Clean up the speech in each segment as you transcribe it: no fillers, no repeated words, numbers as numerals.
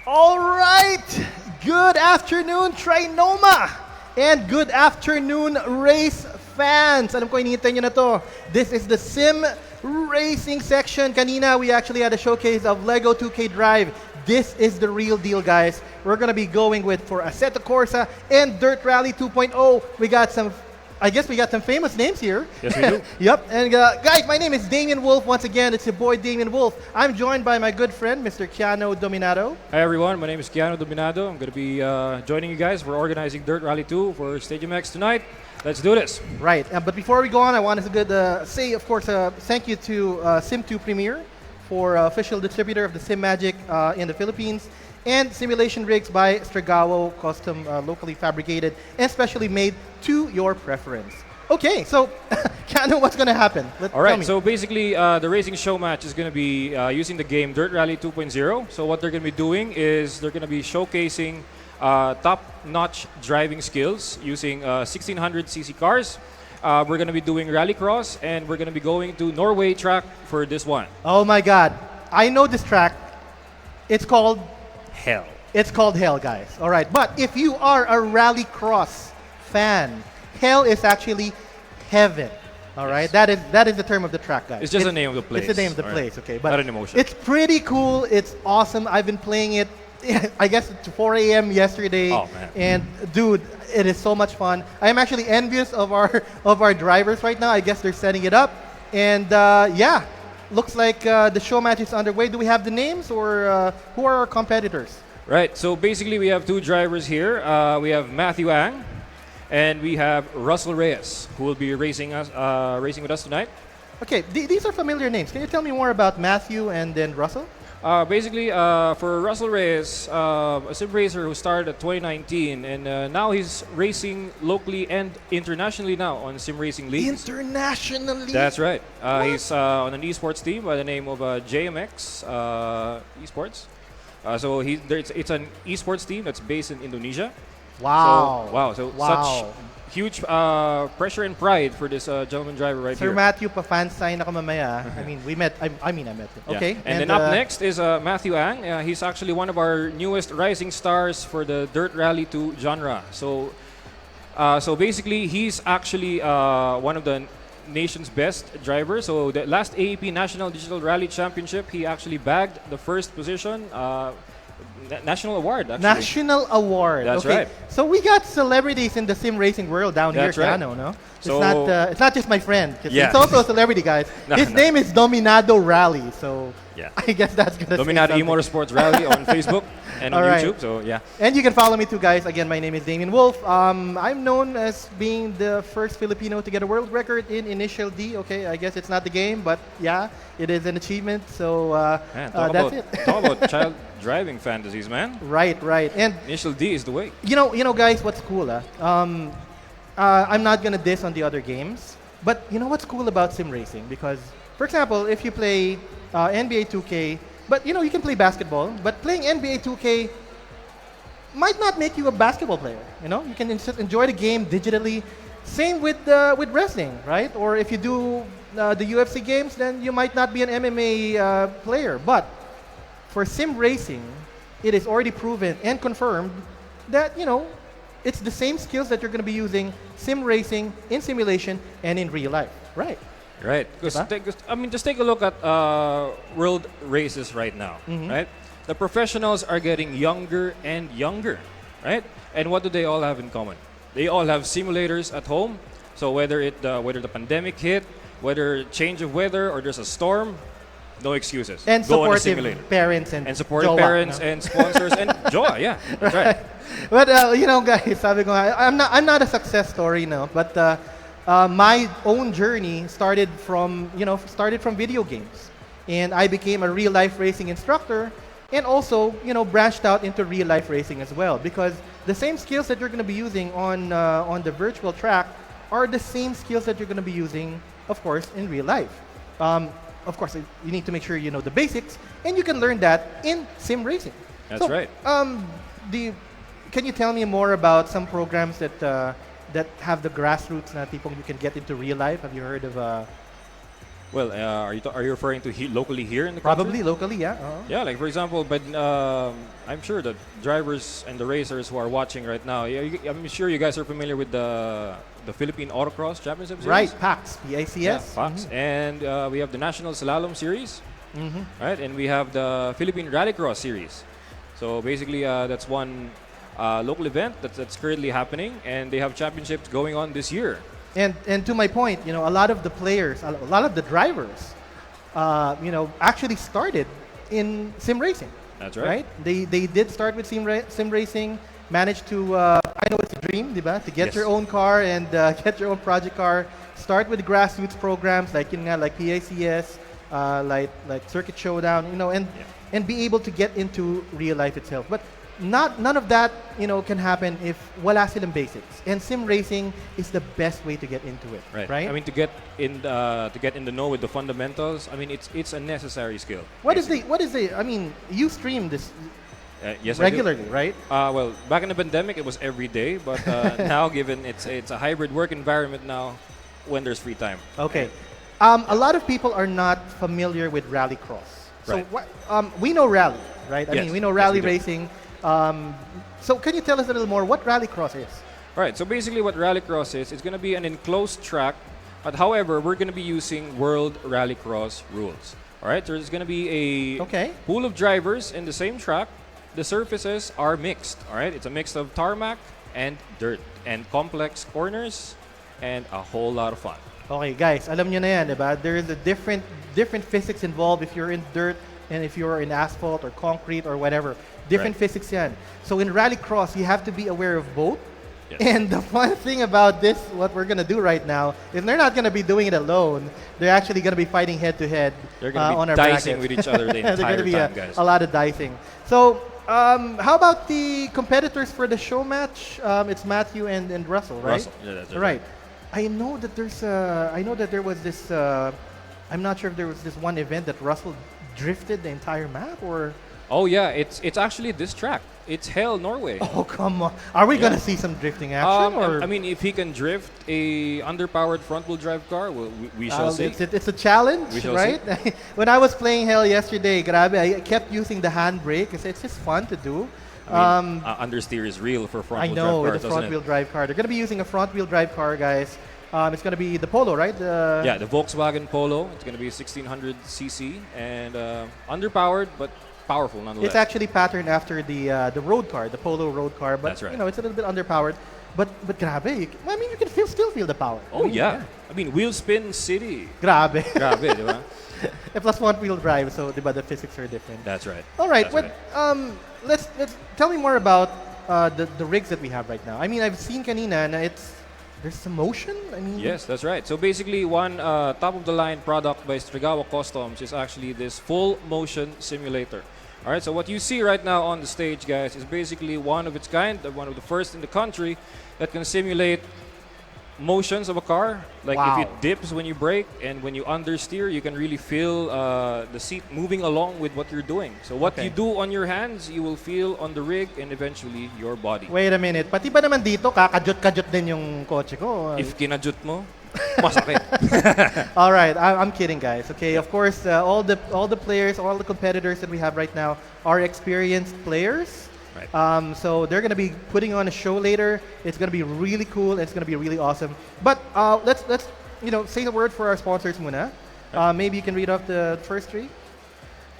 All right. Good afternoon, TriNoma. And good afternoon, race fans. Alam ko, hinihintay nyo na to. This is the Sim Racing section. Kanina, we actually had a showcase of Lego 2K Drive. This is the real deal, guys. We're going to be going with for Assetto Corsa and Dirt Rally 2.0. We got some famous names here. Yes, we do. Yep. And guys, my name is DamienWolf. Once again, it's your boy DamienWolf. I'm joined by my good friend, Mr. Keanu Dominado. Hi everyone, my name is Keanu Dominado. I'm going to be joining you guys. We're organizing Dirt Rally 2 for StadiumX tonight. Let's do this. Right. But before we go on, I wanted to say, of course, thank you to Sim2 Premier for official distributor of the Sim Magic in the Philippines, and simulation rigs by Stregawo, custom, locally fabricated, and specially made to your preference. Okay, so Keanu, what's going to happen? All right, so basically the racing show match is going to be using the game Dirt Rally 2.0. So what they're going to be doing is they're going to be showcasing top-notch driving skills using 1600cc cars. We're going to be doing rallycross, and we're going to be going to Norway track for this one. Oh my God, I know this track. It's called Hell. It's called Hell, guys. All right, but if you are a rallycross fan, Hell is actually heaven. All right, Yes. that is the term of the track, guys. It's just the name of the place. It's the name of the All place, right. okay. But Not an emotion. it's pretty cool. It's awesome. I've been playing it, I guess, to 4 a.m. yesterday. Oh, man. And dude, it is so much fun. I am actually envious of our drivers right now. I guess they're setting it up, and yeah, looks like the show match is underway. Do we have the names, or who are our competitors? Right, so basically we have two drivers here. We have Matthew Ang, and we have Russel Reyes, who will be racing with us tonight. Okay, these are familiar names. Can you tell me more about Matthew and then Russell? Basically, for Russel Reyes, a sim racer who started at 2019, and now he's racing locally and internationally now on sim racing leagues. Internationally? That's right. He's on an esports team by the name of JMX Esports. So it's an esports team that's based in Indonesia. Wow. So such huge pressure and pride for this gentleman driver right Sir here. Matthew, pa-fan sign ako mamaya. I mean, I met him. Yeah. Okay. And then up next is Matthew Ang. He's actually one of our newest rising stars for the Dirt Rally 2 genre. So basically, he's actually one of the nation's best drivers. So the last AEP National Digital Rally Championship, he actually bagged the first position. National award, actually. National award. That's okay. right. So we got celebrities in the sim racing world down That's here, right. Keanu, no? So it's not just my friend. Yeah. It's also a celebrity, guys. His name is Dominado Rally. So Yeah. I guess that's gonna Dominado say something. E-Motorsports Rally on Facebook and on All right. YouTube. So yeah. And you can follow me too, guys. Again, my name is DamienWolf. I'm known as being the first Filipino to get a world record in Initial D. Okay, I guess it's not the game, but yeah, it is an achievement. So Man, that's it. talk about child driving fantasies, man. Right. And Initial D is the way. you know, guys, what's cool? I'm not gonna diss on the other games, but you know what's cool about sim racing? Because, for example, if you play NBA 2K, but you know you can play basketball, but playing NBA 2K might not make you a basketball player. You know, you can just enjoy the game digitally. Same with wrestling, right? Or if you do the UFC games, then you might not be an MMA player. But for sim racing, it is already proven and confirmed that, you know, it's the same skills that you're going to be using sim racing in simulation and in real life, right? Right. Just take a look at world races right now, right? The professionals are getting younger and younger, right? And what do they all have in common? They all have simulators at home. So whether the pandemic hit, whether change of weather or there's a storm, no excuses. And Go on a supportive simulator. parents and supportive jowa, parents no? and sponsors and joy. Yeah, that's right. But you know, guys, sabi ko, I'm not a success story, no. But my own journey started from video games, and I became a real life racing instructor, and also branched out into real life racing as well. Because the same skills that you're going to be using on the virtual track are the same skills that you're going to be using, of course, in real life. Of course, you need to make sure you know the basics, and you can learn that in sim racing. That's right. Can you tell me more about some programs that have the grassroots na tipong you can get into real life? Have you heard of Well, are you referring to locally here in the Probably country? locally, yeah. Yeah, like for example, but I'm sure the drivers and the racers who are watching right now, I'm sure you guys are familiar with the Philippine Autocross Championship Series. Right, PAX, PACS. Yeah, Fox. And we have the National Slalom Series, right? And we have the Philippine Rallycross Series. So basically, that's one local event that's currently happening, and they have championships going on this year. And to my point, a lot of the players, a lot of the drivers, actually started in sim racing. That's right. They did start with sim racing, managed to, I know it's a dream, diba? To get Yes. your own car and get your own project car. Start with grassroots programs like like PACS, like Circuit Showdown, and be able to get into real life itself. But none of that, can happen if wala silang basics. And sim racing is the best way to get into it. Right? I mean, to get in the know with the fundamentals. I mean, it's a necessary skill. What is the? I mean, you stream this yes, regularly, right? Well, back in the pandemic, it was every day, but now, given it's a hybrid work environment now, when there's free time. Okay. A lot of people are not familiar with rallycross. So Right. we know rally, right? I Yes. mean, we know Yes, rally we do. racing. So can you tell us a little more what rallycross is? All right, so basically what Rallycross is, it's going to be an enclosed track, but however, we're going to be using World Rallycross rules. All right, so there's going to be a Okay. pool of drivers in the same track. The surfaces are mixed. All right, it's a mix of tarmac and dirt and complex corners and a whole lot of fun. Okay, guys, alam nyo na yan, diba? There is a different physics involved if you're in dirt and if you're in asphalt or concrete or whatever. Different Right. physics yan. So in rallycross, you have to be aware of both. Yes. And the fun thing about this, what we're gonna do right now, is they're not gonna be doing it alone. They're actually gonna be fighting head to head They're going on to our be dicing brackets. with each other the There's entire gonna be time, guys. a lot of dicing. So how about the competitors for the show match? It's Matthew and Russell, right? Russell. Yeah, that's right. I know that there was this. I'm not sure if there was this one event that Russell drifted the entire map, or. Oh yeah, it's actually this track. It's Hell Norway. Oh come on! Are we gonna see some drifting action? Or I mean, if he can drift a underpowered front-wheel drive car, well, we shall see. it's a challenge, We shall right? When I was playing Hell yesterday, grabe, I kept using the handbrake. It's just fun to do. I mean, understeer is real for I front-wheel know, drive with cars, the doesn't front-wheel it? drive car. They're going to be using a front-wheel drive car, guys. It's going to be the Polo, right? Yeah, the Volkswagen Polo. It's going to be 1600 cc and underpowered, but powerful nonetheless. It's actually patterned after the road car, the Polo road car. But, That's right. it's a little bit underpowered. But grabe, you can still feel the power. Oh yeah. I mean, wheel spin city. Grabe. Grabe, di ba? Plus front-wheel drive, so diba, the physics are different. That's right. All right, That's let's tell me more about the rigs that we have right now. I mean, I've seen kanina na there's some motion. I mean, Yes, that's right. So basically, one top-of-the-line product by Stregawo Customs is actually this full motion simulator. All right, so what you see right now on the stage, guys, is basically one of its kind, one of the first in the country that can simulate motions of a car. Like Wow. if it dips when you brake and when you understeer, you can really feel the seat moving along with what you're doing. So what Okay. you do on your hands, you will feel on the rig and eventually your body. Wait a minute. Pati ba naman dito, kakajut-kajut din yung kotse ko? If kinajut mo, masakit. All right, I'm kidding, guys. Okay, of course, all the players, all the competitors that we have right now are experienced players. Right. So they're gonna be putting on a show later. It's gonna be really cool. It's gonna be really awesome. But let's say the word for our sponsors muna. Maybe you can read off the first three.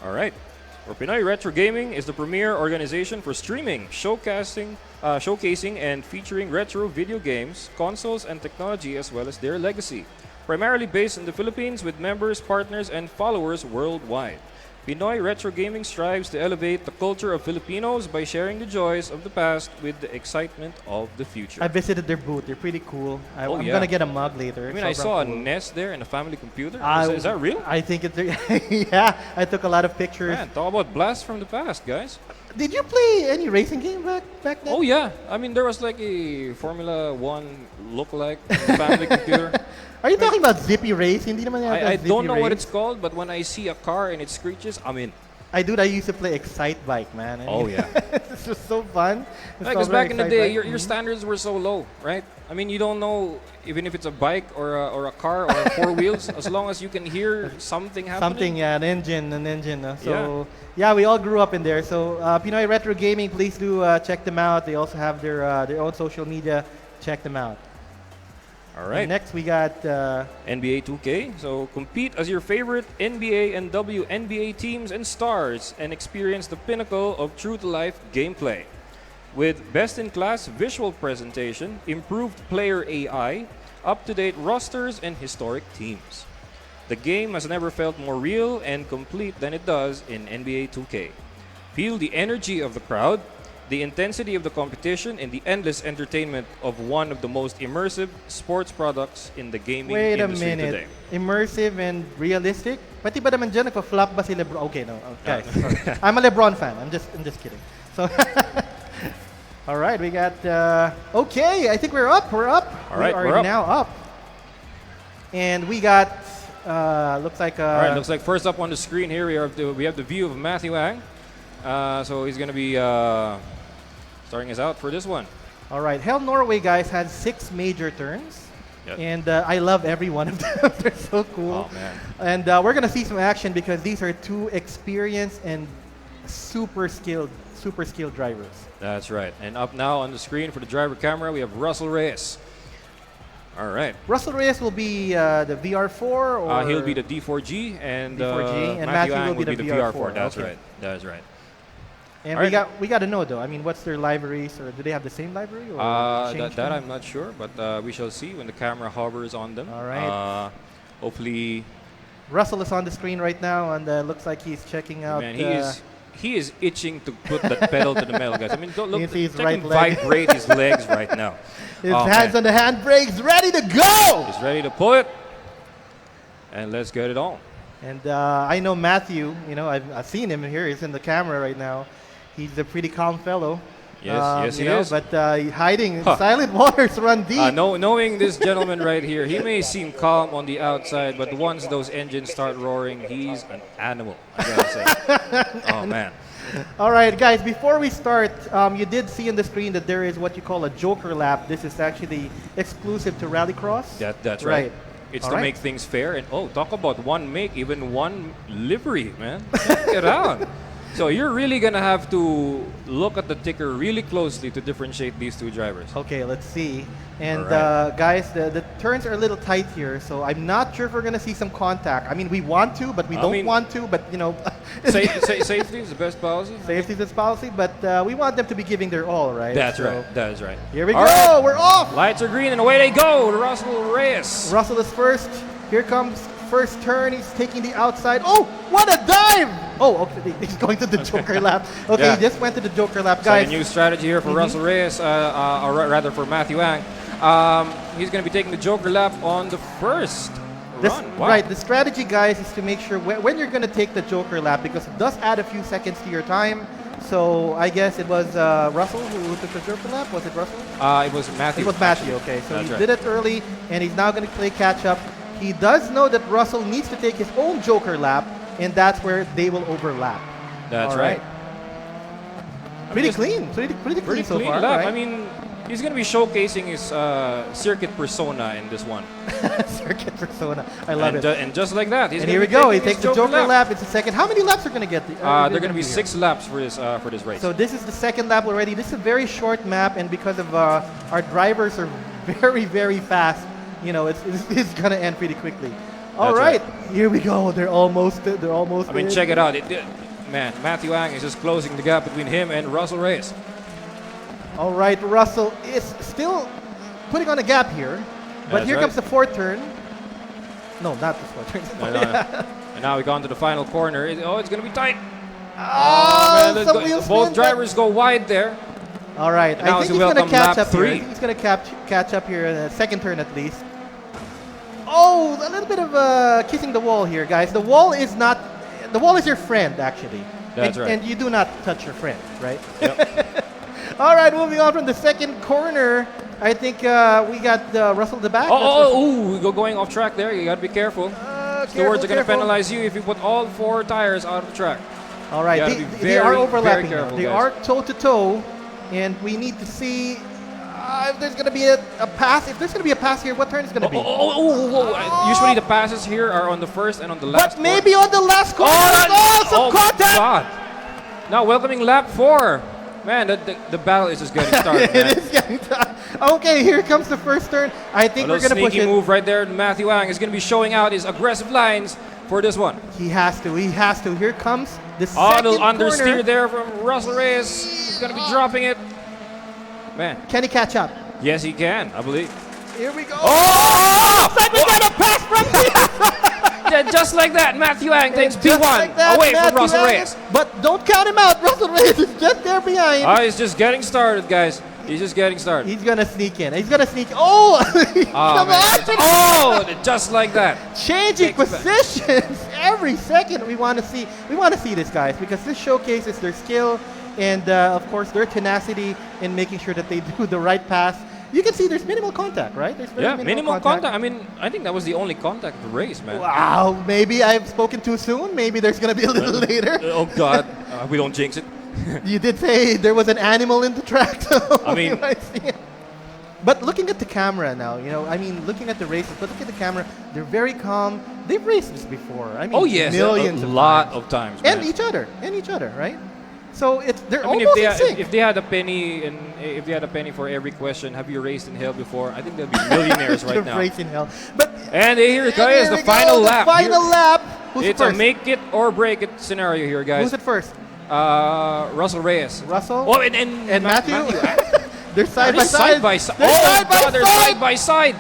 All right. For Pinoy Retro Gaming is the premier organization for streaming, showcasing, and featuring retro video games, consoles, and technology, as well as their legacy. Primarily based in the Philippines with members, partners, and followers worldwide. Pinoy Retro Gaming strives to elevate the culture of Filipinos by sharing the joys of the past with the excitement of the future. I visited their booth. They're pretty cool. I'm yeah. gonna get a mug later. I mean, I Sobrang saw a cool. Nest there and a family computer. I- Is that real? I think it's yeah. I took a lot of pictures. Man, talk about blast from the past, guys. Did you play any racing game back then? Oh yeah, I mean there was like a Formula One lookalike family computer. Are you talking about Zippy Race? Hindi naman yata I Zippy don't know what Race. it's called, but when I see a car and it screeches, I'm in. I used to play Excite Bike, man. I Oh mean, yeah. this was so fun. Because back in the day, your standards were so low, right? I mean, you don't know even if it's a bike or a car or four wheels, as long as you can hear something happening. Something, yeah, an engine. So yeah, we all grew up in there. So Pinoy Retro Gaming, please do check them out. They also have their own social media. Check them out. All right. And next we got NBA 2K. So compete as your favorite NBA and WNBA teams and stars and experience the pinnacle of true-to-life gameplay. With best-in-class visual presentation, improved player AI, up-to-date rosters, and historic teams. The game has never felt more real and complete than it does in NBA 2K. Feel the energy of the crowd, the intensity of the competition, and the endless entertainment of one of the most immersive sports products in the gaming Wait a industry minute. today. Immersive and realistic? Pati ba naman dyan nagpa-flop ba si LeBron? Okay, no. Okay. Sorry. I'm a LeBron fan. I'm just kidding. So all right, we got okay, I think we're up. We're up. All right, we we're are up. now up. And we got looks like All right, looks like first up on the screen here we have the view of Matthew Ang. So he's going to be starting us out for this one. all right. Hell Norway guys had 6 major turns. Yep. And I love every one of them. They're so cool. Oh man. And we're going to see some action because these are 2 experienced and super skilled drivers. That's right. And up now on the screen for the driver camera, we have Russel Reyes. All right. Russel Reyes will be the VR4 or He'll be the D4G, and D4G, and Matthew Matthew Ang will be the VR4. VR4. That's Okay. right. That's right. And All we got to know though. I mean, what's their liveries, or do they have the same livery? Or change that them? I'm not sure, but we shall see when the camera hovers on them. All right. Hopefully, Russell is on the screen right now, and looks like he's checking out. man, he is itching to put that pedal to the metal, guys. I mean, don't look. You can see his Check right him leg. vibrate his legs right now. His Oh, hands man. on the handbrakes, ready to go. He's ready to pull it, and let's get it on. And I know Matthew. You know, I've seen him here. He's in the camera right now. He's a pretty calm fellow. Yes, you he know, is. But hiding, Huh. silent waters run deep. Knowing this gentleman right here, he may seem calm on the outside, but once those engines start roaring, he's an animal, I gotta say. Oh, man. All right, guys, before we start, you did see on the screen that there is what you call a Joker lap. This is actually exclusive to Rallycross. That's right. It's All to right. make things fair. And talk about one make, even one livery, man. Check it out. So you're really going to have to look at the ticker really closely to differentiate these 2 drivers. Okay, let's see. And All right. guys, the turns are a little tight here, so I'm not sure if we're going to see some contact. I mean, we want to, but we don't want to. But, you know, Safety is the best policy. safety is policy, but we want them to be giving their all, right? That's So right. That is right. Here we All go. right. We're off. Lights are green, and away they go. Russell Reyes. Russell is first. Here comes first turn. He's taking the outside. Oh, what a dive! Oh, okay. He's going to the Joker lap. Okay, Yeah. he just went to the Joker lap, It's like guys. a new strategy here for Russell Reyes, or rather for Matthew Ang. He's going to be taking the Joker lap on the first run. Wow. Right, the strategy, guys, is to make sure when you're going to take the Joker lap, because it does add a few seconds to your time. So I guess it was Russell who took the Joker lap. Was it Russell? It was Matthew. It was Matthew. Okay, so That's he right. did it early, and he's now going to play catch up. He does know that Russell needs to take his own Joker lap, and that's where they will overlap. That's All right. Pretty clean. Pretty clean so far. lap. Right? I mean, he's going to be showcasing his circuit persona in this one. Circuit persona. I love and, it. And just like that, he's And gonna here we be go. He taking takes his the Joker lap. It's a second. How many laps are going to get? They're going to be 6 laps for this race. So this is the second lap already. This is a very short map, and because of our drivers are very, very fast, you know, it's going to end pretty quickly. All That's right, here we go. They're almost. I mean, in. check it out. Man, Matthew Ang is just closing the gap between him and Russell Reyes. All right, Russell is still putting on a gap here, but That's here right. comes the 4th turn. No, not the 4th turn. No. And now we go on to the final corner. It's going to be tight. Oh, man, some wheel both spin, drivers go wide there. All right, And now I as think we he's going to welcome catch lap up here. I 3. think he's going to catch up here in the 2nd turn at least. Oh, a little bit of kissing the wall here, guys. The wall is your friend, actually. That's right. And you do not touch your friend, right? Yep. All right, moving on from the 2nd corner. I think we got Russell the back. We're going off track there. You got to be careful. Stewards are going to Careful. penalize you if you put all 4 tires out of the track. All right, You gotta be they are very, overlapping very now. careful, They guys. are toe-to-toe, and we need to see if there's going to be a pass. If there's going to be a pass here, what turn is going to be? Usually the passes here are on the first and on the last. But maybe on the last corner. Some contact. God. Now welcoming lap 4. Man, the battle is just getting started. It is getting tough. Okay, here comes the first turn. I think we're going to push sneaky it. move right there. Matthew Ang is going to be showing out his aggressive lines for this one. He has to. He has to. Here comes the Oh, second the corner. understeer there from Russel Reyes. He's going to be dropping it. Man. Can he catch up? Yes, he can, I believe. Here we go. Oh! Looks like we got a pass from Yeah, just like that, Matthew Ang takes Just P1 like that, away from Matthew Russel Ang. Reyes. But don't count him out. Russel Reyes is just there behind. He's just getting started, guys. He's just getting started. He's gonna sneak in. He's gonna sneak. Oh! Come on! Just like that. Changing Takes it back. positions every second. We want to see. We want to see this, guys, because this showcases their skill and, of course, their tenacity in making sure that they do the right pass. You can see there's minimal contact, right? There's very minimal contact. I mean, I think that was the only contact of the race, man. Wow, maybe I've spoken too soon. Maybe there's gonna be a little later. Oh God, we don't jinx it. You did say there was an animal in the track, so I mean- we might see it. But looking at the camera now, I mean, looking at the races, but look at the camera, they're very calm. They've raced this before. I mean, Oh yes, millions a of lot times. of times. And man. each other, right? So they're I mean, almost in sync. if they had a penny and if they had a penny for every question, have you raced in hell before? I think they'd be millionaires right They're now. racing hell. But And here it and is, here the we go, final lap. The final lap. Who's It's first? a make it or break it scenario here, guys. Who's it first? Russel Reyes. Russell? Oh, and Matthew? They're Are side they by side. side by side. They're Oh side by God, they're side. side by side.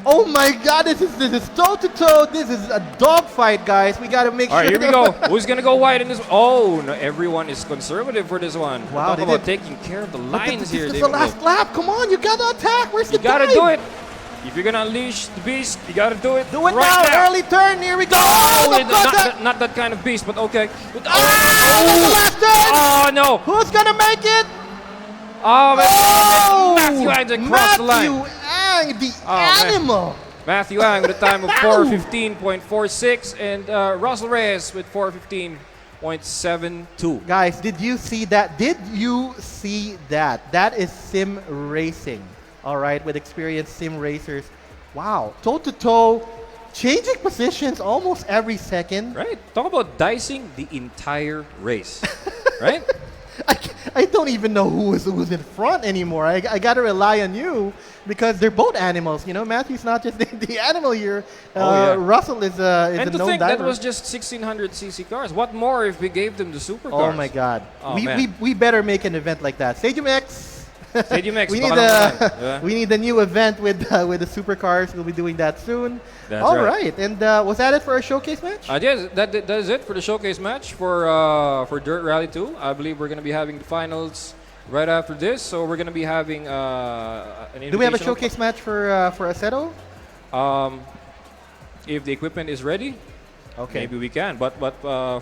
Oh my God! This is toe to toe. This is a dogfight, guys. We gotta make All right, sure. here we go. Who's gonna go wide in this? Oh, no, everyone is conservative for this one. Wow, Talk they about did. taking care of the But lines this here, is David the last Wolf. lap. Come on, you gotta attack. Where's You the gotta time? do it. If you're gonna unleash the beast, you gotta do it. Do it right now. Early turn. Here we go. Oh, the contact. not that kind of beast, but okay. That's the last turn. Oh no! Who's gonna make it? Oh, Oh, Matthew Ang across the line. Matthew Ang, the man. animal. Matthew Ang with a time of 4:15.46 and Russel Reyes with 4:15.72. Guys, did you see that? Did you see that? That is sim racing. All right, with experienced sim racers. Wow, toe to toe, changing positions almost every second. Right? Talk about dicing the entire race. Right? I don't even know who's in front anymore. I gotta rely on you because they're both animals. Matthew's not just the animal here. Yeah. Russell is a And to known think diver. that was just 1600cc cars. What more if we gave them the supercars? Oh my God! Oh, we, man. we better make an event like that. StadiumX. StadiumX, we baka need lang a naman. Yeah. we need a new event with the supercars. We'll be doing that soon. That's All right. right. And was that it for our showcase match? Yes, that is it for the showcase match for Dirt Rally 2. I believe we're going to be having the finals right after this. So we're going to be having an Do we have a invitational- showcase match for Aceto? If the equipment is ready, Okay. maybe we can. But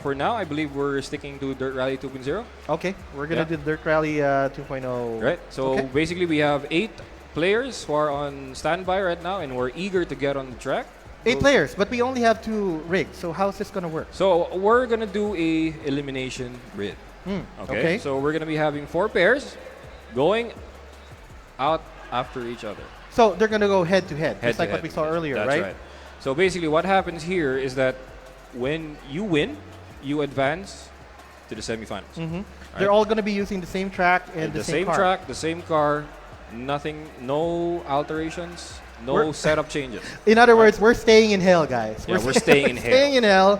for now, I believe we're sticking to Dirt Rally 2.0. Okay. We're gonna Yeah. do Dirt Rally 2.0. Right. So Okay. basically, we have 8 players who are on standby right now, and we're eager to get on the track. 8 players, but we only have 2 rigs. So how's this gonna work? So we're gonna do a elimination grid. Okay. So we're gonna be having 4 pairs going out after each other. So they're gonna go head to head, Head just to like what head. we saw earlier, That's right? So basically, what happens here is that when you win, you advance to the semifinals. They're all gonna be using the same track and The the same car. track, the same car, nothing, no alterations, no We're- setup changes. In other words, we're staying in hell, guys. Yeah, we're staying in hell. Staying in hell.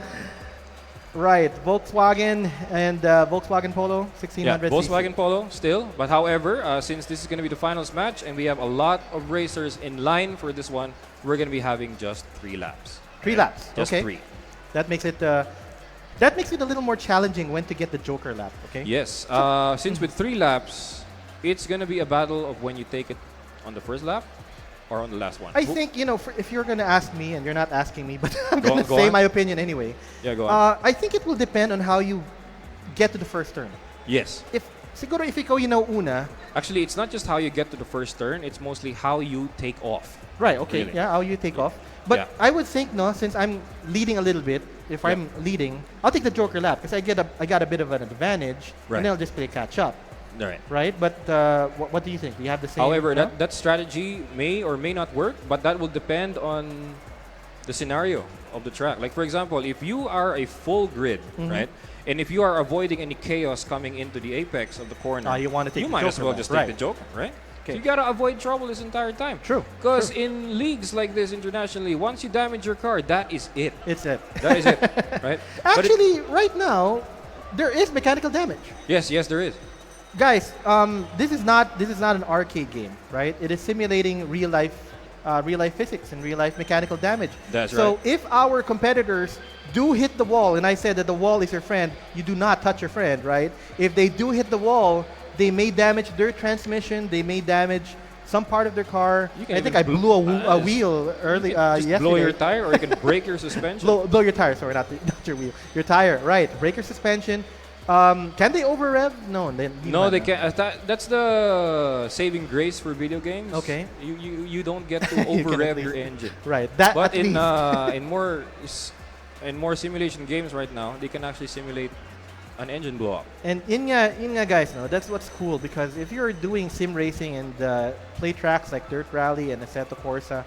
Right, Volkswagen and Volkswagen Polo, 1600. Yeah, Volkswagen Polo still. But however, since this is going to be the finals match and we have a lot of racers in line for this one, we're going to be having just 3 laps. 3 laps. Just okay. 3. That makes it a little more challenging when to get the Joker lap. Okay. Yes. Since with 3 laps, it's going to be a battle of when you take it on the first lap or on the last one. I think if you're gonna ask me, and you're not asking me, but I'm Go gonna on, go say on. my opinion anyway. Yeah, go on. I think it will depend on how you get to the first turn. Yes. Siguro if ikaw una. Actually, it's not just how you get to the first turn, it's mostly how you take off. Right, okay. Really. Yeah, how you take off. But Yeah. I would think, since I'm leading a little bit, if Yep. I'm leading, I'll take the Joker lap because I got a bit of an advantage, Right. and then I'll just play catch up, Right. right? But what do you think? Do you have the same? However, no? that strategy may or may not work, but that will depend on the scenario of the track. Like for example, if you are a full grid, right, and if you are avoiding any chaos coming into the apex of the corner, You want to take you the might as Joker well lap, just right. take the Joker, right? So Okay. you gotta avoid trouble this entire time. True. Because True. in leagues like this internationally, once you damage your car, that is it. It's it. That is it, right? But it- Actually, right now, there is mechanical damage. yes, there is. Guys, this is not an arcade game, right? It is simulating real life physics and real life mechanical damage. That's so right. if our competitors do hit the wall, and I said that the wall is your friend, you do not touch your friend, right? If they do hit the wall, they may damage their transmission, they may damage some part of their car. You can I think even I blew a wheel early Just yesterday. blow your tire, or you can break your suspension. Blow your tire. Sorry, not your wheel. Your tire, right? Break your suspension. Can they over rev? No, No, they can't. That's the saving grace for video games. Okay. You don't get to You can over rev at your least- engine. Right. That But at least. in more simulation games right now, they can actually simulate an engine blow up. And yun nga guys, no, that's what's cool because if you're doing sim racing and play tracks like Dirt Rally and Assetto Corsa,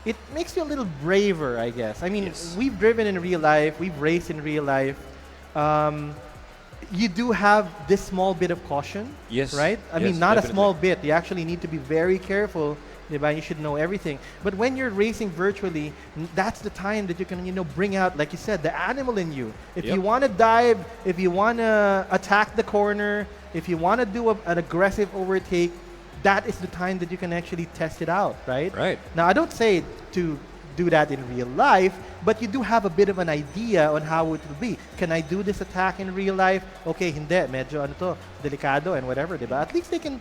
it makes you a little braver, I guess. I mean, Yes. we've driven in real life, we've raced in real life. You do have this small bit of caution, Yes. right? I Yes, mean, not a definitely. small bit. You actually need to be very careful. Diba? You should know everything. But when you're racing virtually, that's the time that you can, bring out, like you said, the animal in you. If Yep. you want to dive, if you want to attack the corner, if you want to do an aggressive overtake, that is the time that you can actually test it out, right? Right. Now, I don't say to do that in real life, but you do have a bit of an idea on how it will be. Can I do this attack in real life? Okay, hindi, medyo ano to, delikado and whatever, diba? At least they can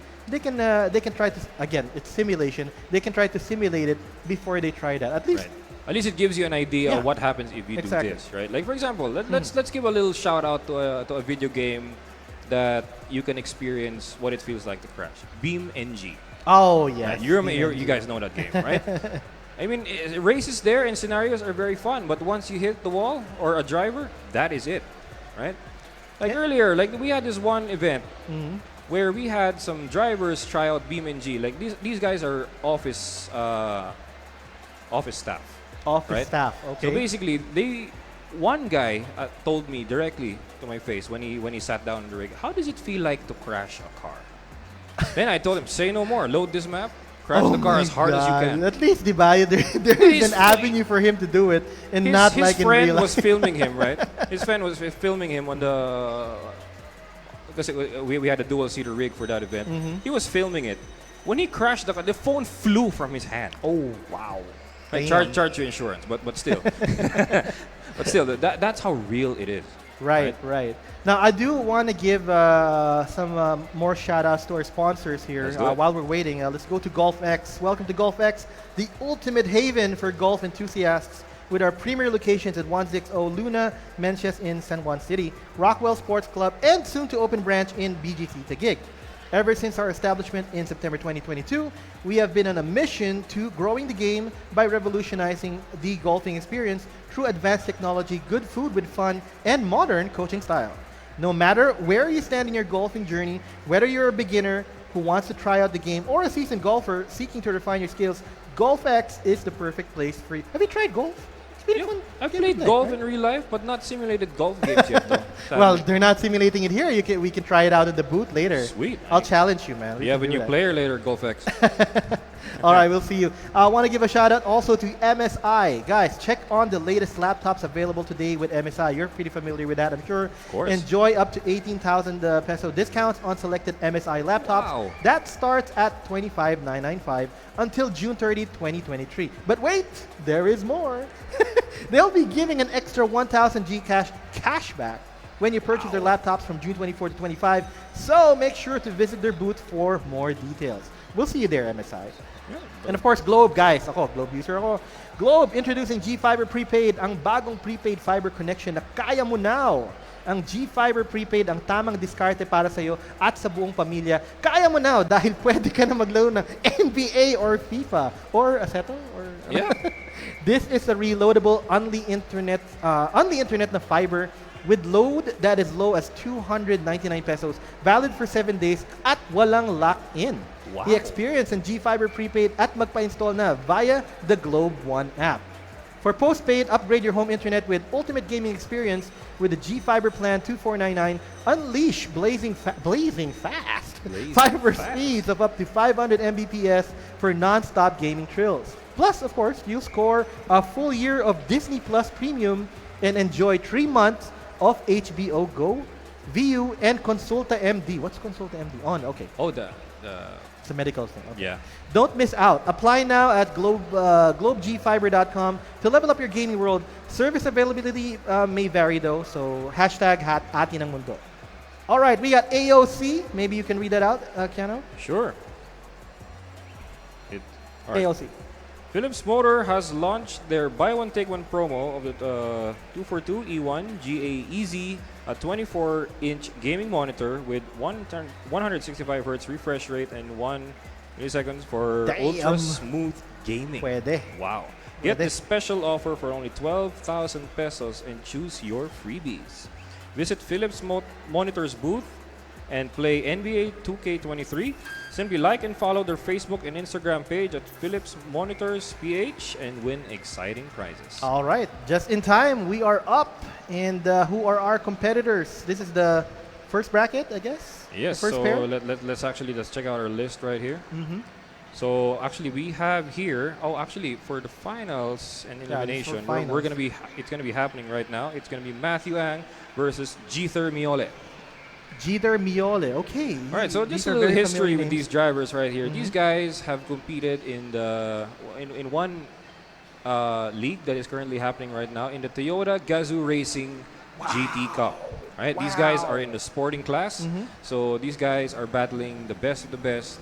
try to, again, it's simulation. They can try to simulate it before they try that. At least, Right. At least it gives you an idea Yeah. of what happens if you Exactly. do this, right? Like for example, let's give a little shout out to a video game that you can experience what it feels like to crash. BeamNG. oh yeah. Right? You guys know that game, right? I mean, races there and scenarios are very fun, but once you hit the wall or a driver, that is it, right? Like Yeah. earlier, like we had this one event Mhm. where we had some drivers try out BeamNG. Like these guys are office staff. Office right? staff. Okay. So basically, one guy told me directly to my face when he sat down in the rig, how does it feel like to crash a car? Then I told him, say no more, load this map, crash the car my as hard as you God. can. At least, diba, there is His an avenue for him to do it, and His, not his like in friend real life. was filming him, right? His friend was filming him on the, because we had a dual-seater rig for that event. Mhm. He was filming it. When he crashed the car, the phone flew from his hand. Oh wow. Like, Damn. charge your insurance, but still. But still, that's how real it is. Right. Now, I do want to give some more shout-outs to our sponsors here. Let's do it. While we're waiting, let's go to GolfX. Welcome to GolfX, the ultimate haven for golf enthusiasts with our premier locations at 160 Luna Mencias in San Juan City, Rockwell Sports Club, and soon-to-open branch in BGC Taguig. Ever since our establishment in September 2022, we have been on a mission to growing the game by revolutionizing the golfing experience through advanced technology, good food with fun, and modern coaching style. No matter where you stand in your golfing journey, whether you're a beginner who wants to try out the game or a seasoned golfer seeking to refine your skills, GolfX is the perfect place for you. Have you tried golf? It's really fun. I've Game played of golf life, in real life, but not simulated golf games yet, though. Well, Sadly. they're not simulating it here. We can try it out in the booth later. Sweet. I'll challenge you, man. We You have can a do new that. player later, GolfX. All right, we'll see you. I want to give a shout out also to MSI. Guys, check on the latest laptops available today with MSI. You're pretty familiar with that, I'm sure. Of course. Enjoy up to 18,000 peso discounts on selected MSI laptops. Wow. That starts at 25,995 until June 30, 2023. But wait, there is more. They'll be giving an extra 1,000 Gcash cashback when you purchase their laptops from June 24 to 25. So make sure to visit their booth for more details. We'll see you there, MSI. And of course, Globe, guys. Ako, Globe user ako. Globe, introducing G-Fiber Prepaid, ang bagong prepaid fiber connection na kaya mo now. Ang G-Fiber Prepaid, ang tamang diskarte para sa'yo at sa buong pamilya. Kaya mo now dahil pwede ka na maglaro ng NBA or FIFA or Assetto or Yeah. This is a reloadable only internet na fiber with load that is low as 299 pesos, valid for 7 days at walang lock-in. Wow. I-experience ang G-Fiber prepaid at magpa-install na via the Globe One app. For postpaid, upgrade your home internet with ultimate gaming experience with the G-Fiber Plan 2499. Unleash blazing fast fiber speeds of up to 500 Mbps for non-stop gaming thrills. Plus, of course, you'll score a full year of Disney Plus Premium and enjoy 3 months of HBO Go, VU, and Consulta MD. What's Consulta MD? On, okay. Oh, It's a medical thing. Okay. yeah. Don't miss out. Apply now at globegfiber.com to level up your gaming world. Service availability may vary though, so hashtag Atin ang Mundo. All right, we got AOC. Maybe you can read that out, Keanu? Sure. All right. AOC. Philips Motor has launched their buy one take one promo of the 242 E1 GA-EZ, a 24-inch gaming monitor with 165 Hz refresh rate and 1 milliseconds for Damn. ultra smooth gaming. Pwede. Wow. Get this special offer for only 12,000 pesos and choose your freebies. Visit Philips Monitor's booth and play NBA 2K23. Simply like and follow their Facebook and Instagram page at Philips Monitors PH and win exciting prizes. All right, just in time, we are up. And who are our competitors? This is the first bracket, I guess? Yes, the first so pair? let's check out our list right here. Mm-hmm. So actually we have here, for the finals and elimination, we're gonna be, it's gonna be happening right now. It's gonna be Matthew Ang versus Jeter Miole. Jeter Miole, okay. All right, so just These a are little very history familiar with these names. drivers right here. Mhm. These guys have competed in one league that is currently happening right now in the Toyota Gazoo Racing GT Cup. Right, these guys are in the sporting class, Mhm. so these guys are battling the best of the best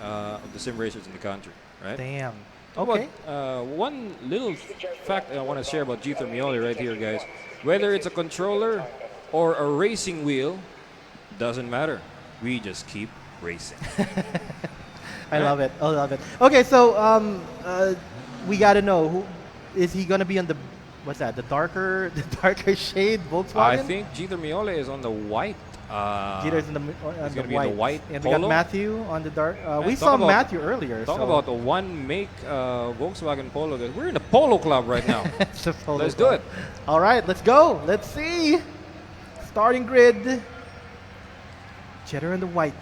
of the sim racers in the country. Right. Damn. How Okay. about, one little fact I want to share about Jeter Miole right here, guys. Whether it's a controller or a racing wheel, doesn't matter. We just keep racing. I love it. I love it. Okay, so we got to know, who is he going to be on the, what's that, the darker shade Volkswagen? I think Jeter Miole is on the white. Jeter's in the, he's the gonna be in the white And we got polo. Matthew on the dark. We talk saw about- Matthew earlier. Talk so about the one make Volkswagen Polo. We're in a polo club right now. it's a polo Let's car. do it. All right, let's go. Let's see. Starting grid. Jeter in the white.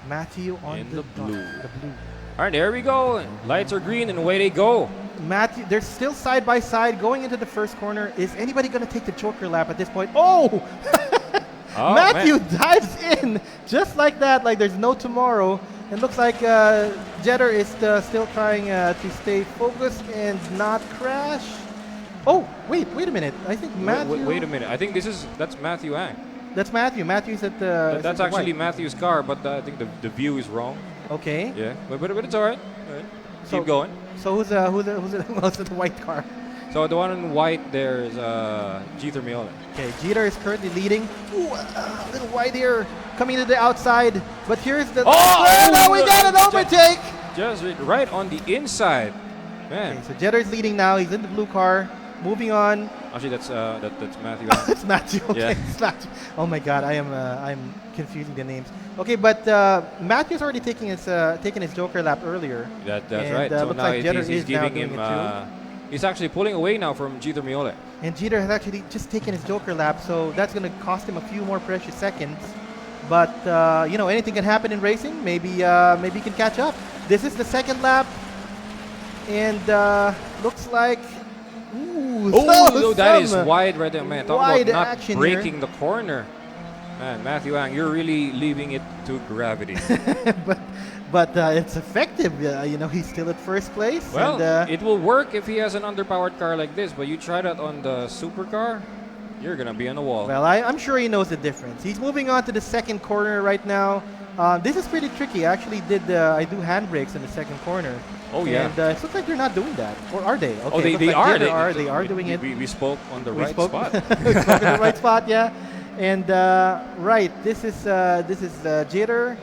Matthew on In the the dark- blue. The blue. All right, there we go. Lights are green and away they go. Matthew, they're still side by side going into the first corner. Is anybody going to take the Joker lap at this point? Oh! Oh, Matthew man. dives in just like that, like there's no tomorrow. It looks like Jeter is still trying to stay focused and not crash. Oh, wait a minute. I think Matthew. Wait a minute. I think that's Matthew Ang. That's Matthew. Matthew's at the. That's the actually white. Matthew's car, but I think the view is wrong. Okay. Yeah, but it's all right. All right. So- Keep going. So who's at the white car? So the one in white there is Jeter Miole. Okay, Jeter is currently leading. Ooh, a little wide here, coming to the outside. But here's the. Now we got an overtake. Just right on the inside, man. Okay, so Jeter's leading now. He's in the blue car. Moving on. Actually, that's Matthew. It's Matthew. Okay, Yeah. it's Matthew. Oh my God, I'm confusing the names. Okay, but Matthew's already taking his Joker lap earlier. That's And, right. So looks now like Jeter he's is now giving doing him. it He's actually pulling away now from Jeter Miole. And Jeter has actually just taken his Joker lap, so that's going to cost him a few more precious seconds. But anything can happen in racing. Maybe he can catch up. This is the second lap, and looks like. Ooh, Oh, that is some wide right there, man. Talk wide about not action breaking the corner. Man, Matthew Ang, you're really leaving it to gravity. but it's effective. He's still at first place. Well, and, it will work if he has an underpowered car like this, but you try that on the supercar, you're going to be on the wall. well, I'm sure he knows the difference. He's moving on to the second corner right now. This is pretty tricky. I actually I do handbrakes in the second corner. Oh, yeah. And it looks like they're not doing that. Or are they? Okay, Oh, they looks like are. They are doing it. We spoke on the We right spoke- spot. we spoke in the right spot, yeah. And right, this is Jeter,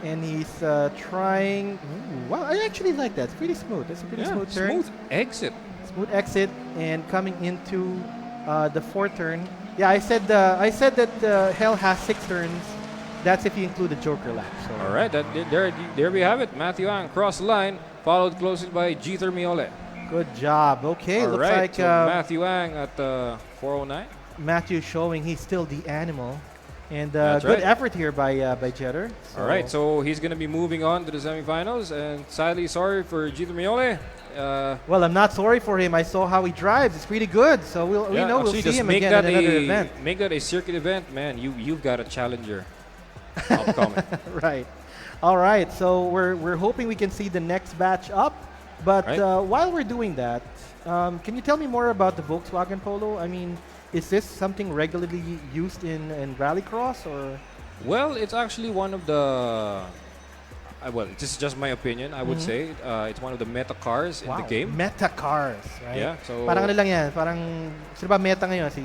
and he's trying. Ooh, wow, I actually like that. It's pretty smooth. It's a pretty Yeah, smooth turn. smooth exit. Smooth exit and coming into the fourth turn. Yeah, I said that Hell has 6 turns. That's if you include the Joker lap. So. All right, there we have it. Matthew Ang cross the line, followed closely by Jeter Miole. Good job. Okay, All looks right, like so Matthew Ang at 409. Matthew showing he's still the animal. And That's good right. effort here by Jeter. All right, so he's going to be moving on to the semifinals. And sadly, sorry for Jeter Miole. Well, I'm not sorry for him. I saw how he drives. It's pretty good. So we know we'll see just him make again that at another event. Make that a circuit event, man. You've got a challenger upcoming. Right. All right. So we're hoping we can see the next batch up. But Right. while we're doing that, can you tell me more about the Volkswagen Polo? I mean, is this something regularly used in rallycross or? Well, it's actually one of the. Well, this is just my opinion. I would say it's one of the meta cars in the game. Meta cars, right? Yeah. So Parang ano lang yan, parang sino ba meta ngayon? Si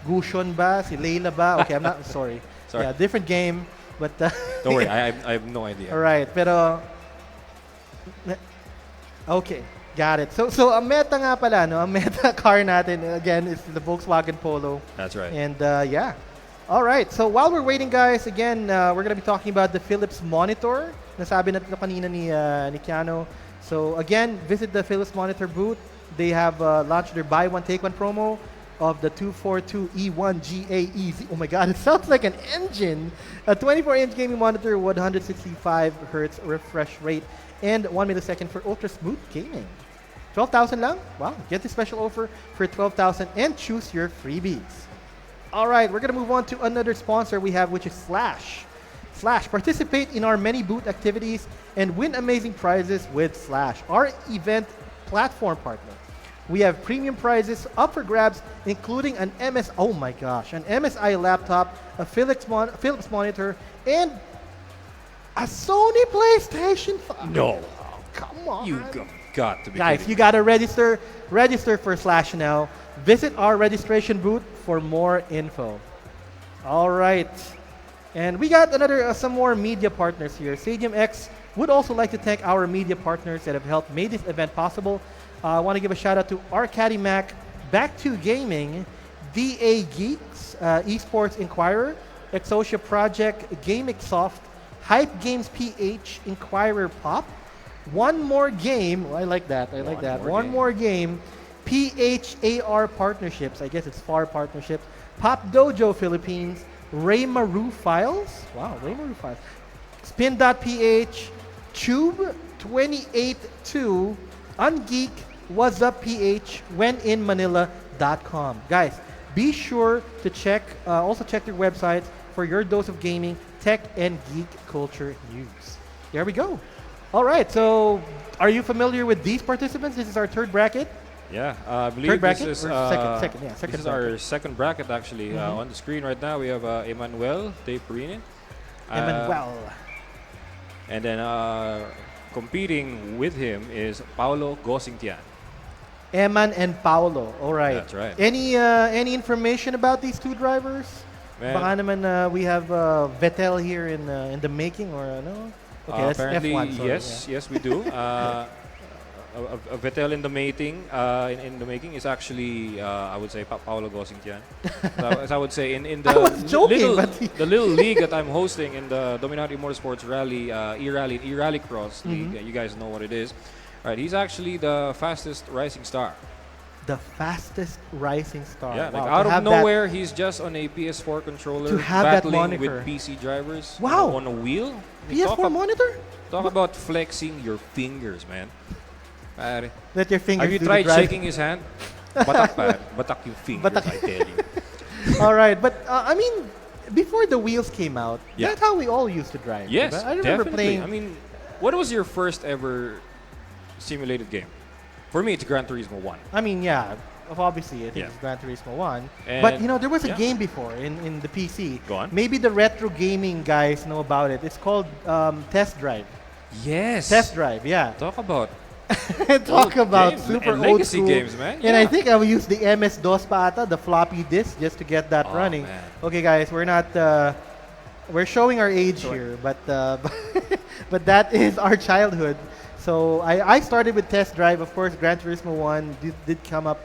Gushon ba? Si Layla ba? Okay, I'm not sorry. Sorry. Yeah, different game, but don't worry, I have no idea. all right, pero okay, got it. So a meta nga pala, no? A meta car natin again is the Volkswagen Polo. That's right. And yeah. All right. So while we're waiting, guys, again, we're going to be talking about the Philips Monitor. Nasabi natin kanina ni Keanu. So again, visit the Philips Monitor booth. They have launched their buy one take one promo of the 242 E1GAE. Oh my God, it sounds like an engine. A 24-inch gaming monitor, 165 hertz refresh rate, and 1 millisecond for ultra smooth gaming. 12,000 lang? Wow, get the special offer for 12,000 and choose your freebies. All right, we're going to move on to another sponsor we have, which is Slash. Slash, participate in our many booth activities and win amazing prizes with Slash, our event platform partner. We have premium prizes up for grabs, including an MSI laptop, a Philips monitor, and a Sony PlayStation 5. No. Oh, come on. You got to be Guys, kidding. you got to register for Slash now. Visit our registration booth for more info. All right. And we got some more media partners here. StadiumX would also like to thank our media partners that have helped make this event possible. I want to give a shout out to Arcady Mac, Back to Gaming, DA Geeks, Esports Inquirer, Exocia Project, GameXsoft, Hype Games PH, Inquirer Pop, One More Game. I like that. One more game. PHAR Partnerships. I guess it's FAR Partnerships. Pop Dojo Philippines. Raymaru Files. Wow, Raymaru Files. Spin.ph. Tube 282. Ungeek. What's up PH. Wheninmanila.com. Guys, be sure to check their websites for your dose of gaming, tech, and geek culture news. There we go. All right, so are you familiar with these participants? This is our third bracket. Yeah, I believe Third bracket? this is Or second, yeah, second this is bracket. our second bracket actually. On the screen right now we have Emmanuel Teperini. Emmanuel. And then competing with him is Paolo Gosingtian. Eman and Paolo. All right. That's right. Any information about these two drivers? Man. Baka naman we have Vettel here in the making or no? Okay, that's apparently, F1. Sorry, yes, we do. A Vettel in the making, in the making is actually, I would say, Paolo Gosingtian. As I would say, in the I was joking, little, but the little league that I'm hosting in the Dominado E-Motorsports Rally, E-Rally Cross League, you guys know what it is. All right, he's actually the fastest rising star. The fastest rising star. Yeah, wow, like out to of have nowhere, he's just on a PS4 controller To have that battling with moniker. PC drivers Wow. on a wheel. that PS4 monitor? Talk about flexing your fingers, man. Pare. Let your fingers Have you do the tried drive. shaking his hand? Batak, pare. Batak yung fingers, Batak. I tell you. All right, but I mean, before the wheels came out, Yeah. that's how we all used to drive. Yes, diba? I remember definitely. playing. I mean, what was your first ever simulated game? For me, it's Gran Turismo 1. I mean, yeah, obviously, I think Yeah. it's Gran Turismo 1. And But, there was a yeah. game before in the PC. Go on. Maybe the retro gaming guys know about it. It's called Test Drive. Yes. Test Drive, yeah. Talk about Talk old about games super and old legacy school. games, man. And I Yeah. think I will use the MS-DOS pa ata, the floppy disk, just to get that Oh, running. man. Okay, guys, we're not... we're showing our age here, but but that is our childhood. So I started with Test Drive. Of course, Gran Turismo 1 did come up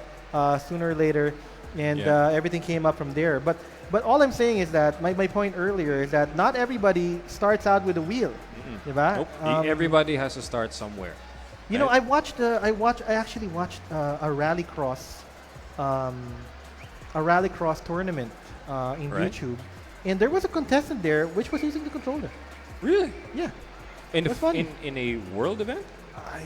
sooner or later, and everything came up from there. But all I'm saying is that my point earlier is that not everybody starts out with a wheel. Diba? Nope. Everybody has to start somewhere. You know, I actually watched a rallycross tournament in YouTube, and there was a contestant there which was using the controller. Really? Yeah. In, It was funny. in a world event?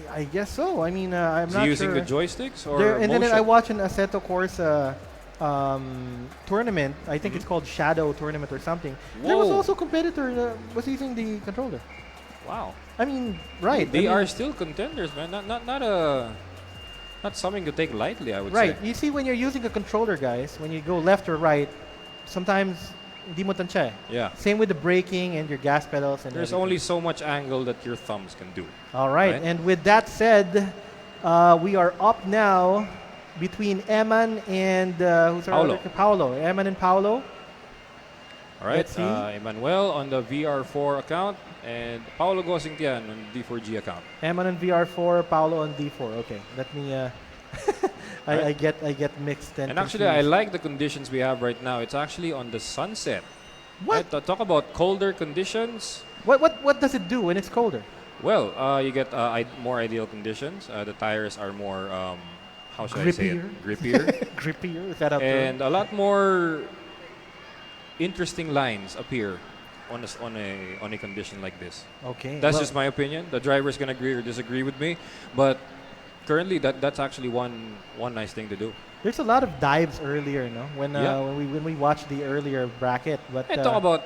I guess so. I mean, I'm not using sure. the joysticks or And then I motion? watched an Assetto Corsa tournament. I think it's called Shadow Tournament or something. There was Whoa. also a competitor that was using the controller. Wow. I mean, right. They I mean, are still contenders, man. Not something to take lightly, I would right. say. You see, when you're using a controller, guys, when you go left or right, sometimes hindi mo tansya. Yeah. Same with the braking and your gas pedals. And There's everything. only so much angle that your thumbs can do. All right. Right. And with that said, we are up now between Eman and who's our Paolo. other Paolo. Eman and Paolo. All right. Let's see. Emmanuel on the VR4 account and Paolo Gosingtian on D4G account. Eman on VR4, Paolo on D4. Okay, let me. I get mixed and. And actually, I confused. like the conditions we have right now. It's actually on the sunset. What? Right, talk about colder conditions. What does it do when it's colder? Well, you get more ideal conditions. The tires are more, how should I say it? Grippier. Grippier. Is that a term? And a lot more interesting lines appear on a condition like this. Okay. That's well, just my opinion. The driver's gonna agree or disagree with me, but currently that's actually one nice thing to do. There's a lot of dives earlier, no? When Yeah. when we watched the earlier bracket, but And talk about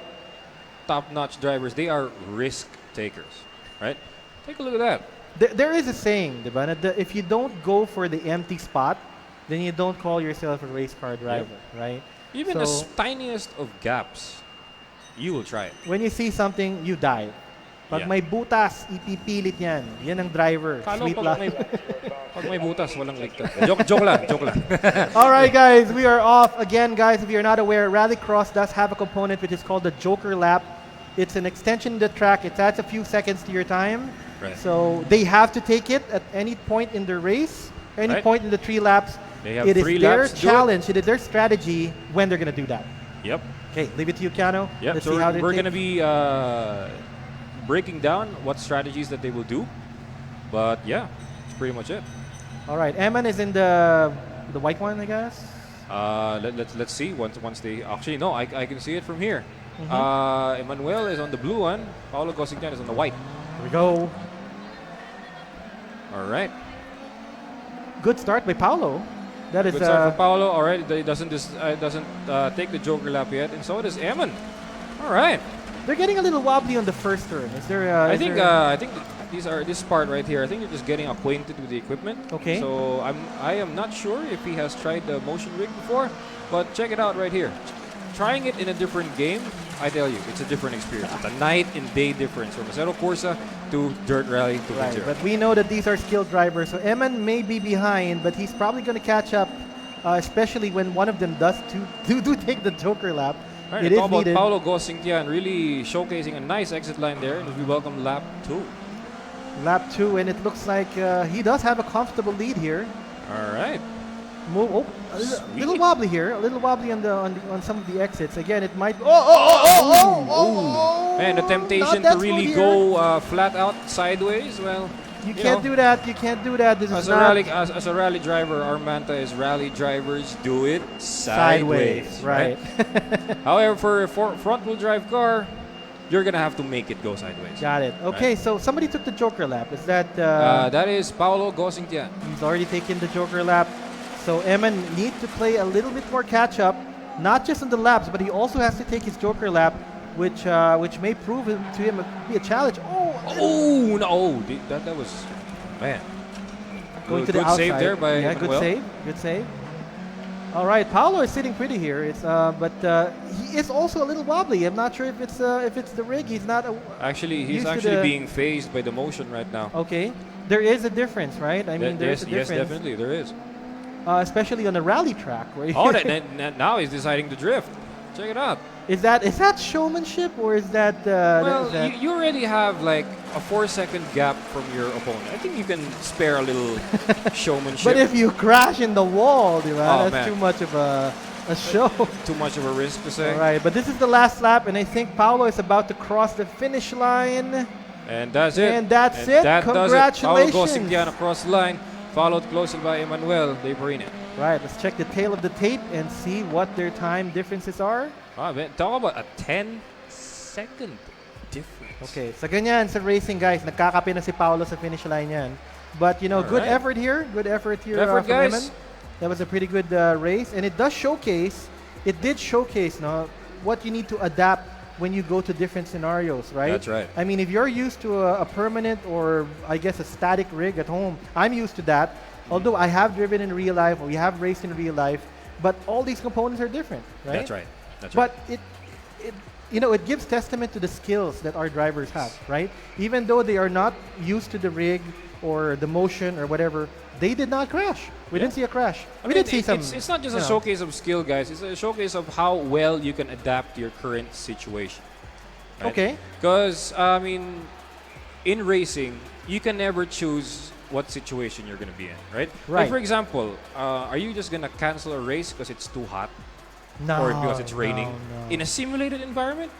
top-notch drivers. They are risk takers, right? Take a look at that. there is a saying, diba, na if you don't go for the empty spot, then you don't call yourself a race car driver, right? Even So- the tiniest of gaps, you will try it. When you see something, you dive. Pag Yeah. may butas, ipipilit yan. Yan ang driver. Kalo Sweet pag lang. may butas, walang ligtas. Joke lang. All right, guys, we are off. Again, guys, if you're not aware, Rallycross does have a component which is called the Joker Lap. It's an extension of the track. It adds a few seconds to your time. Right. So they have to take it at any point in the race, any Right. point in the 3 laps. They have It is 3 their laps to do it. challenge. It is their strategy when they're going to do that. Yep. Okay, leave it to you, Keanu. Yep. Let's So see how they we're take- going to be breaking down what strategies that they will do. But yeah, that's pretty much it. All right, Eman is in the white one, I guess. Let's see once they actually no, I can see it from here. Mm-hmm. Emmanuel is on the blue one. Paolo Gosingtian is on the white. Here we go. All right. Good start by Paolo. That is Good start for Paolo. All right. He doesn't take the Joker lap yet, and so does Eman. All right. they're getting a little wobbly on the first turn. Is there? I think this part right here. I think you're just getting acquainted with the equipment. Okay. So I am not sure if he has tried the motion rig before, but check it out right here. Trying it in a different game, I tell you, it's a different experience. It's a night and day difference from Assetto Corsa to Dirt Rally 2.0. Right, but we know that these are skilled drivers. So Eman may be behind, but he's probably going to catch up, especially when one of them does do take the Joker lap. Right, It is talk about needed. Paolo Gosingtian really showcasing a nice exit line there, and we welcome lap 2. Lap 2, and it looks like he does have a comfortable lead here. All right. Move. Oh, a Sweet. little wobbly here. A little wobbly on some of the exits. Again, it might. Man, the temptation Not that to really smooth go flat out sideways, well, You can't do that. You can't do that. This as is a not rally as a rally driver, our manta is rally drivers do it sideways. Right. However, for a front wheel drive car, you're gonna have to make it go sideways. Got it. Okay, so somebody took the Joker lap. Is that? That is Paolo Gosingtian. He's already taken the Joker lap. So Eman needs to play a little bit more catch up, not just on the laps, but he also has to take his Joker lap, which may prove to him to be a challenge. Oh no! That was man. Going to good the outside. save there by yeah, good Emmanuel. save. Good save. All right, Paolo is sitting pretty here. It's but he is also a little wobbly. I'm not sure if it's the rig. He's not. Actually, he's used to actually the- being phased by the motion right now. Okay, there is a difference, right? I mean, there's yes, a yes, difference, definitely there is. Especially on a rally track. Where Oh, now he's deciding to drift. Check it out. is that showmanship or is that? Well, is that you already have like a 4-second gap from your opponent. I think you can spare a little showmanship. But if you crash in the wall, that's man. too much of a show. Too much of a risk to say. All right, but this is the last lap, and I think Paolo is about to cross the finish line. And that's it. And that's it. That Congratulations. Paolo Gosingyan across the line, followed closely by Emmanuel De Bruyne. Right, let's check the tail of the tape and see what their time differences are. Man, talk about a 10-second difference. Okay, sa ganyan, sa racing, guys, nagkakape na si Paolo sa finish line yan. But, good effort here. Good effort here Effort, from guys. Eman. That was a pretty good race. And it did showcase what you need to adapt when you go to different scenarios, right? That's right. I mean, if you're used to a permanent or, I guess, a static rig at home, I'm used to that. Although I have driven in real life, or we have raced in real life, but all these components are different, right? That's right. But it gives testament to the skills that our drivers have, right? Even though they are not used to the rig or the motion or whatever, they did not crash. We didn't see a crash. We did see some. It's not just a showcase of skill, guys. It's a showcase of how well you can adapt to your current situation. Right? Okay. Because in racing, you can never choose what situation you're going to be in, right? Right. Like for example, are you just going to cancel a race because it's too hot? No. Or because it's raining? No. In a simulated environment?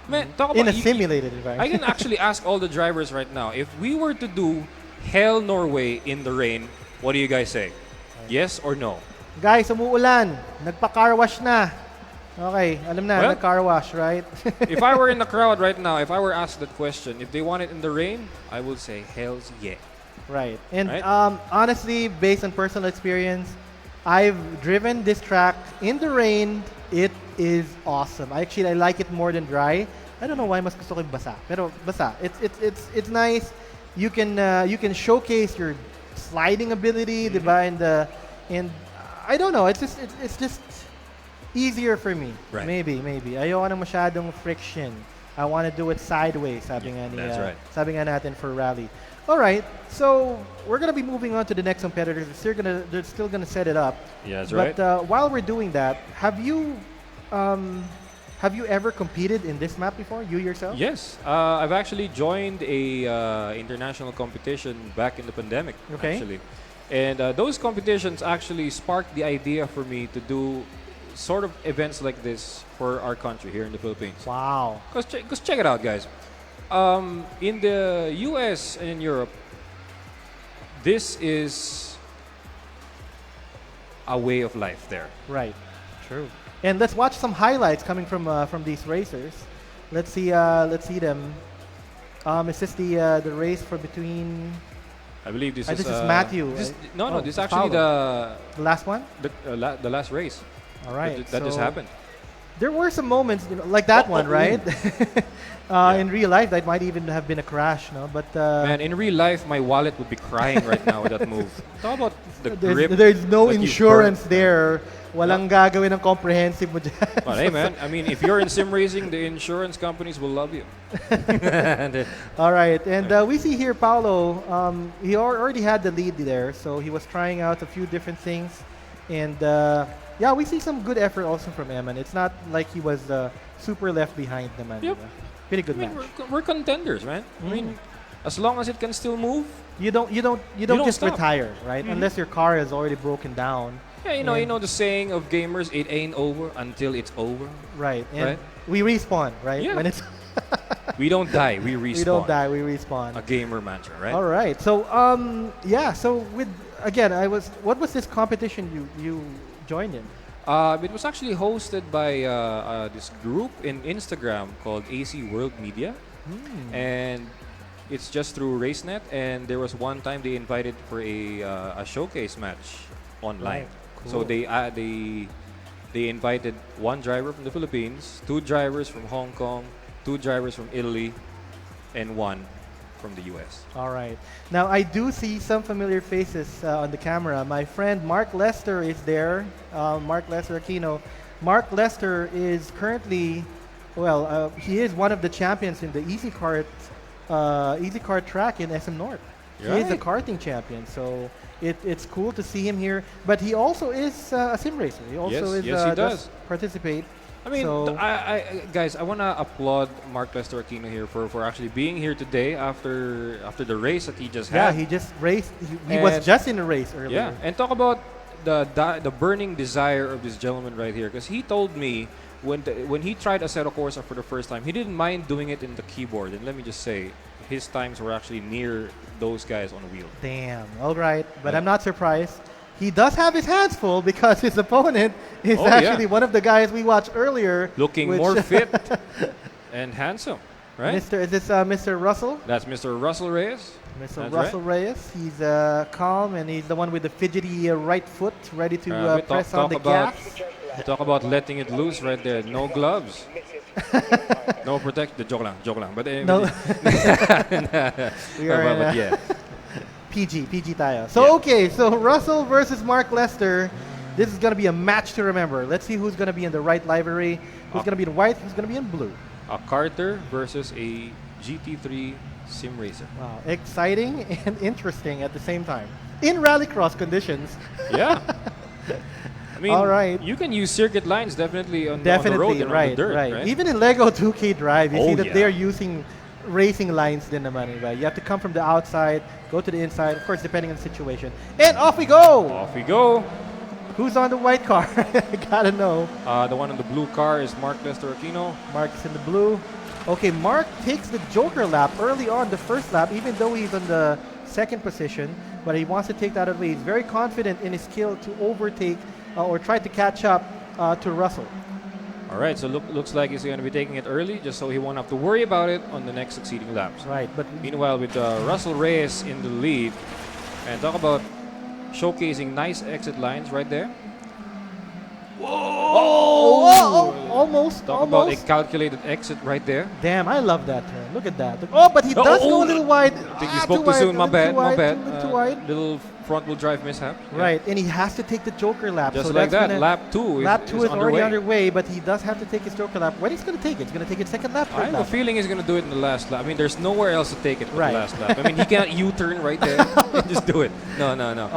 Man, talk about In a simulated environment. I can actually ask all the drivers right now, if we were to do Hell Norway in the rain, what do you guys say? Yes or no? Guys, umuulan. Nagpa-car wash na. Okay, alam na, Well, nag-car wash, right? If I were in the crowd right now, if I were asked that question, if they want it in the rain, I would say hell's yeah. Right. And Right? honestly, based on personal experience, I've driven this track in the rain. It is awesome. I like it more than dry. I don't know why mas gusto ko yung basa. Pero basa. It's nice. You can showcase your sliding ability, diba? And I don't know. It's just easier for me. Right. Maybe. Ayoko na masyadong friction. I want to do it sideways, sabi nga That's right. Sabi nga natin for rally. All right, so we're gonna be moving on to the next competitors. They're still gonna set it up. Yeah, that's right. But while we're doing that, have you ever competed in this map before? You yourself? Yes, I've actually joined a international competition back in the pandemic. Okay. Actually, and those competitions actually sparked the idea for me to do sort of events like this for our country here in the Philippines. Wow. Because check it out, guys. In the U.S. and in Europe, this is a way of life there. Right. True. And let's watch some highlights coming from these racers. Let's see them. Is this the race for between? I believe this This is Matthew. This right? is Oh, actually Paolo. The last one. the last race. All right. That just so happened. There were some moments, like that one, right? In real life, that might even have been a crash, no? But Man, in real life, my wallet would be crying right now with that move. Talk about the grip. there's no that you insurance burn. there. Walang gagawin ng comprehensive mo dyan. But hey, man, I mean, if you're in sim racing, the insurance companies will love you. All right, and we see here Paolo. He already had the lead there, so he was trying out a few different things, and yeah, we see some good effort also from Eman. It's not like he was super left behind the man. Yep. Pretty good I mean, match. we're contenders, man. I mean, as long as it can still move. You don't don't just stop. retire, right? Unless your car is already broken down. Yeah, you know the saying of gamers, it ain't over until it's over. Right. And Right. we respawn, right? Yeah. When it's We don't die, we respawn. we don't die, we respawn. A gamer mantra, right? All right. So yeah, so with again, what was this competition you joined in? It was actually hosted by this group in Instagram called AC World Media. And it's just through RaceNet, and there was one time they invited for a showcase match online. Right. So Cool. they invited one driver from the Philippines, two drivers from Hong Kong, two drivers from Italy, and one from the US. All right. Now I do see some familiar faces on the camera. My friend Mark Lester is there. Mark Lester Aquino. Mark Lester is currently, he is one of the champions in the easy kart track in SM North. He is a Right. karting champion, so it's cool to see him here. But he also is a sim racer. He also Yes, he does. participate. I mean, So- guys, I want to applaud Mark Lester Aquino here for actually being here today after the race that he just Yeah, had. he just raced. He was And- just in the race earlier. Yeah, and talk about the burning desire of this gentleman right here, because he told me when he tried Acero Corsa for the first time, he didn't mind doing it in the keyboard. And let me just say, his times were actually near those guys on the wheel. Damn. All right, but Yeah. I'm not surprised. He does have his hands full because his opponent is Oh, yeah. actually one of the guys we watched earlier. Looking which- more fit and handsome, right? Is this Mr. Russell? That's Mr. Russel Reyes. Mr. That's Russell Reyes. He's calm, and he's the one with the fidgety right foot, ready to We press on the about, gas. talk about letting it loose right there. No gloves. No protect. Joke lang. But anyway, No, we are in but a yeah. PG tayo. So Yeah. okay, so Russell versus Mark Lester. This is gonna be a match to remember. Let's see who's gonna be in the right livery, who's gonna be in white, who's gonna be in blue. A Carter versus a GT3 sim racer. Wow, exciting and interesting at the same time. In rallycross conditions. Yeah. I mean, All right. you can use circuit lines definitely on the Definitely, road and right, on the dirt, right? Even in Lego 2K Drive, you Oh, see that yeah. they're using racing lines din naman, right? You have to come from the outside, go to the inside, of course, depending on the situation. And off we go! Off we go. Who's on the white car? I gotta know. The one on the blue car is Mark Lester Aquino. Mark's in the blue. Okay, Mark takes the Joker lap early on the first lap, even though he's on the second position, but he wants to take that away. He's very confident in his skill to overtake or try to catch up to Russell. All right, so looks like he's going to be taking it early just so he won't have to worry about it on the next succeeding laps. Right, but Meanwhile, with Russell Reyes in the lead, and talk about showcasing nice exit lines right there. almost, Talk about a almost. calculated exit right there. Damn, I love that turn. Look at that. Oh, but he does go a little wide. I think you Ah, spoke too wide, soon. a My little bad. too My wide, bad. a little too wide. Little front wheel drive mishap. Yeah. Right, and he has to take the Joker lap. Just so like that's that. gonna- Lap 2 Lap 2 is already underway. underway, but he does have to take his Joker lap. When he's going to take it? He's going to take it second lap, I third have a lap. feeling he's going to do it in the last lap. I mean, there's nowhere else to take it but Right. the last lap. I mean, he can't U-turn right there and just do it. No.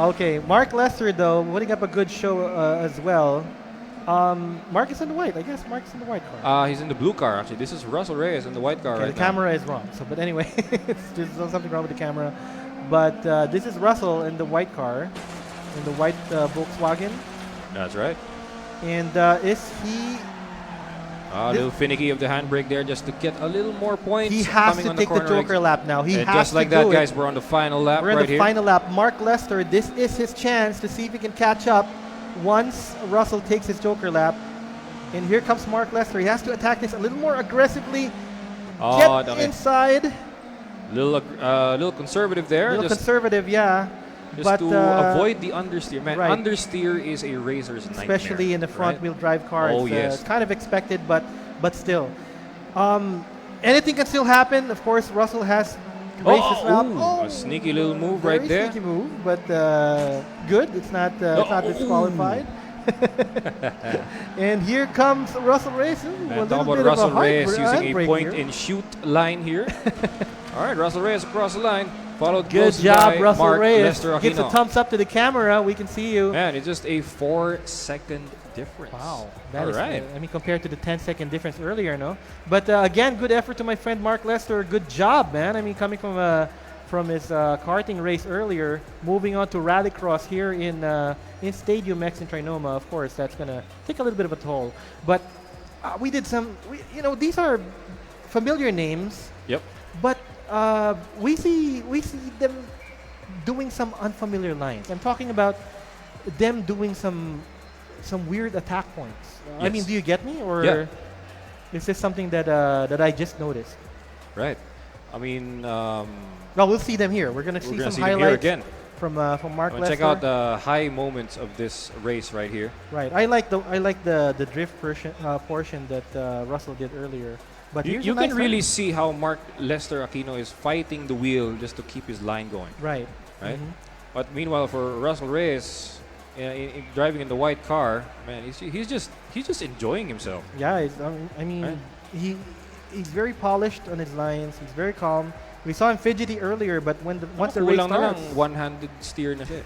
Okay, Mark Lester, though, putting up a good show as well. Mark is in the white. I guess Mark's in the white car. He's in the blue car, actually. This is Russell Reyes in the white car Okay, right the now. camera is wrong. So, but anyway, there's something wrong with the camera. But this is Russell in the white car, in the white Volkswagen. That's right. And is he? A little finicky of the handbrake there just to get a little more points. He has coming to on take the corner Joker lap now. He And has just like to that, do guys, it. we're on the final lap We're in right the here. final lap. Mark Lester, this is his chance to see if he can catch up once Russell takes his Joker lap. And here comes Mark Lester. He has to attack this a little more aggressively. Get Okay. inside. Little conservative there. A little just conservative, yeah. just but to avoid the understeer. Man, right. understeer is a racer's nightmare. especially in the right? front-wheel drive car. Oh, it's, yes. it's kind of expected, but still. Anything can still happen. Of course, Russell has raced this route. A sneaky little move very right there. sneaky move, but good. It's not disqualified. And here comes Russell Reyes. Ooh, a And little talk about bit of Russell a Reyes using a handbrake point here. and shoot line here. All right, Russell Reyes across the line. Followed Good closely job, by Russell Mark Reyes. Lester Gives a Aquino. thumbs up to the camera. We can see you. Man, it's just a 4-second difference. Wow, that All is, right. I mean, compared to the 10-second difference earlier, no? But again, good effort to my friend Mark Lester. Good job, man. I mean, coming from his karting race earlier, moving on to rallycross here in StadiumX in TriNoma. Of course, that's gonna take a little bit of a toll. But we did some. These are familiar names, Yep. but we see them doing some unfamiliar lines. I'm talking about them doing some weird attack points. I mean, Yes. do you get me, or Yeah. is this something that I just noticed? Right. I mean, Well, we'll see them here. We're gonna see we're going to some see them here highlights again. from Mark Well, Lester. check out the high moments of this race right here. Right. I like the drift portion that Russell did earlier. But here's You a nice can really line. see how Mark Lester Aquino is fighting the wheel just to keep his line going. Right. Right. Mhm. But meanwhile, for Russell Reyes, driving in the white car, man, he's just enjoying himself. Yeah. I mean, Right. he's very polished on his lines. He's very calm. We saw him fidgety earlier, but once the race Kulang na lang, starts, one-handed steer na siya.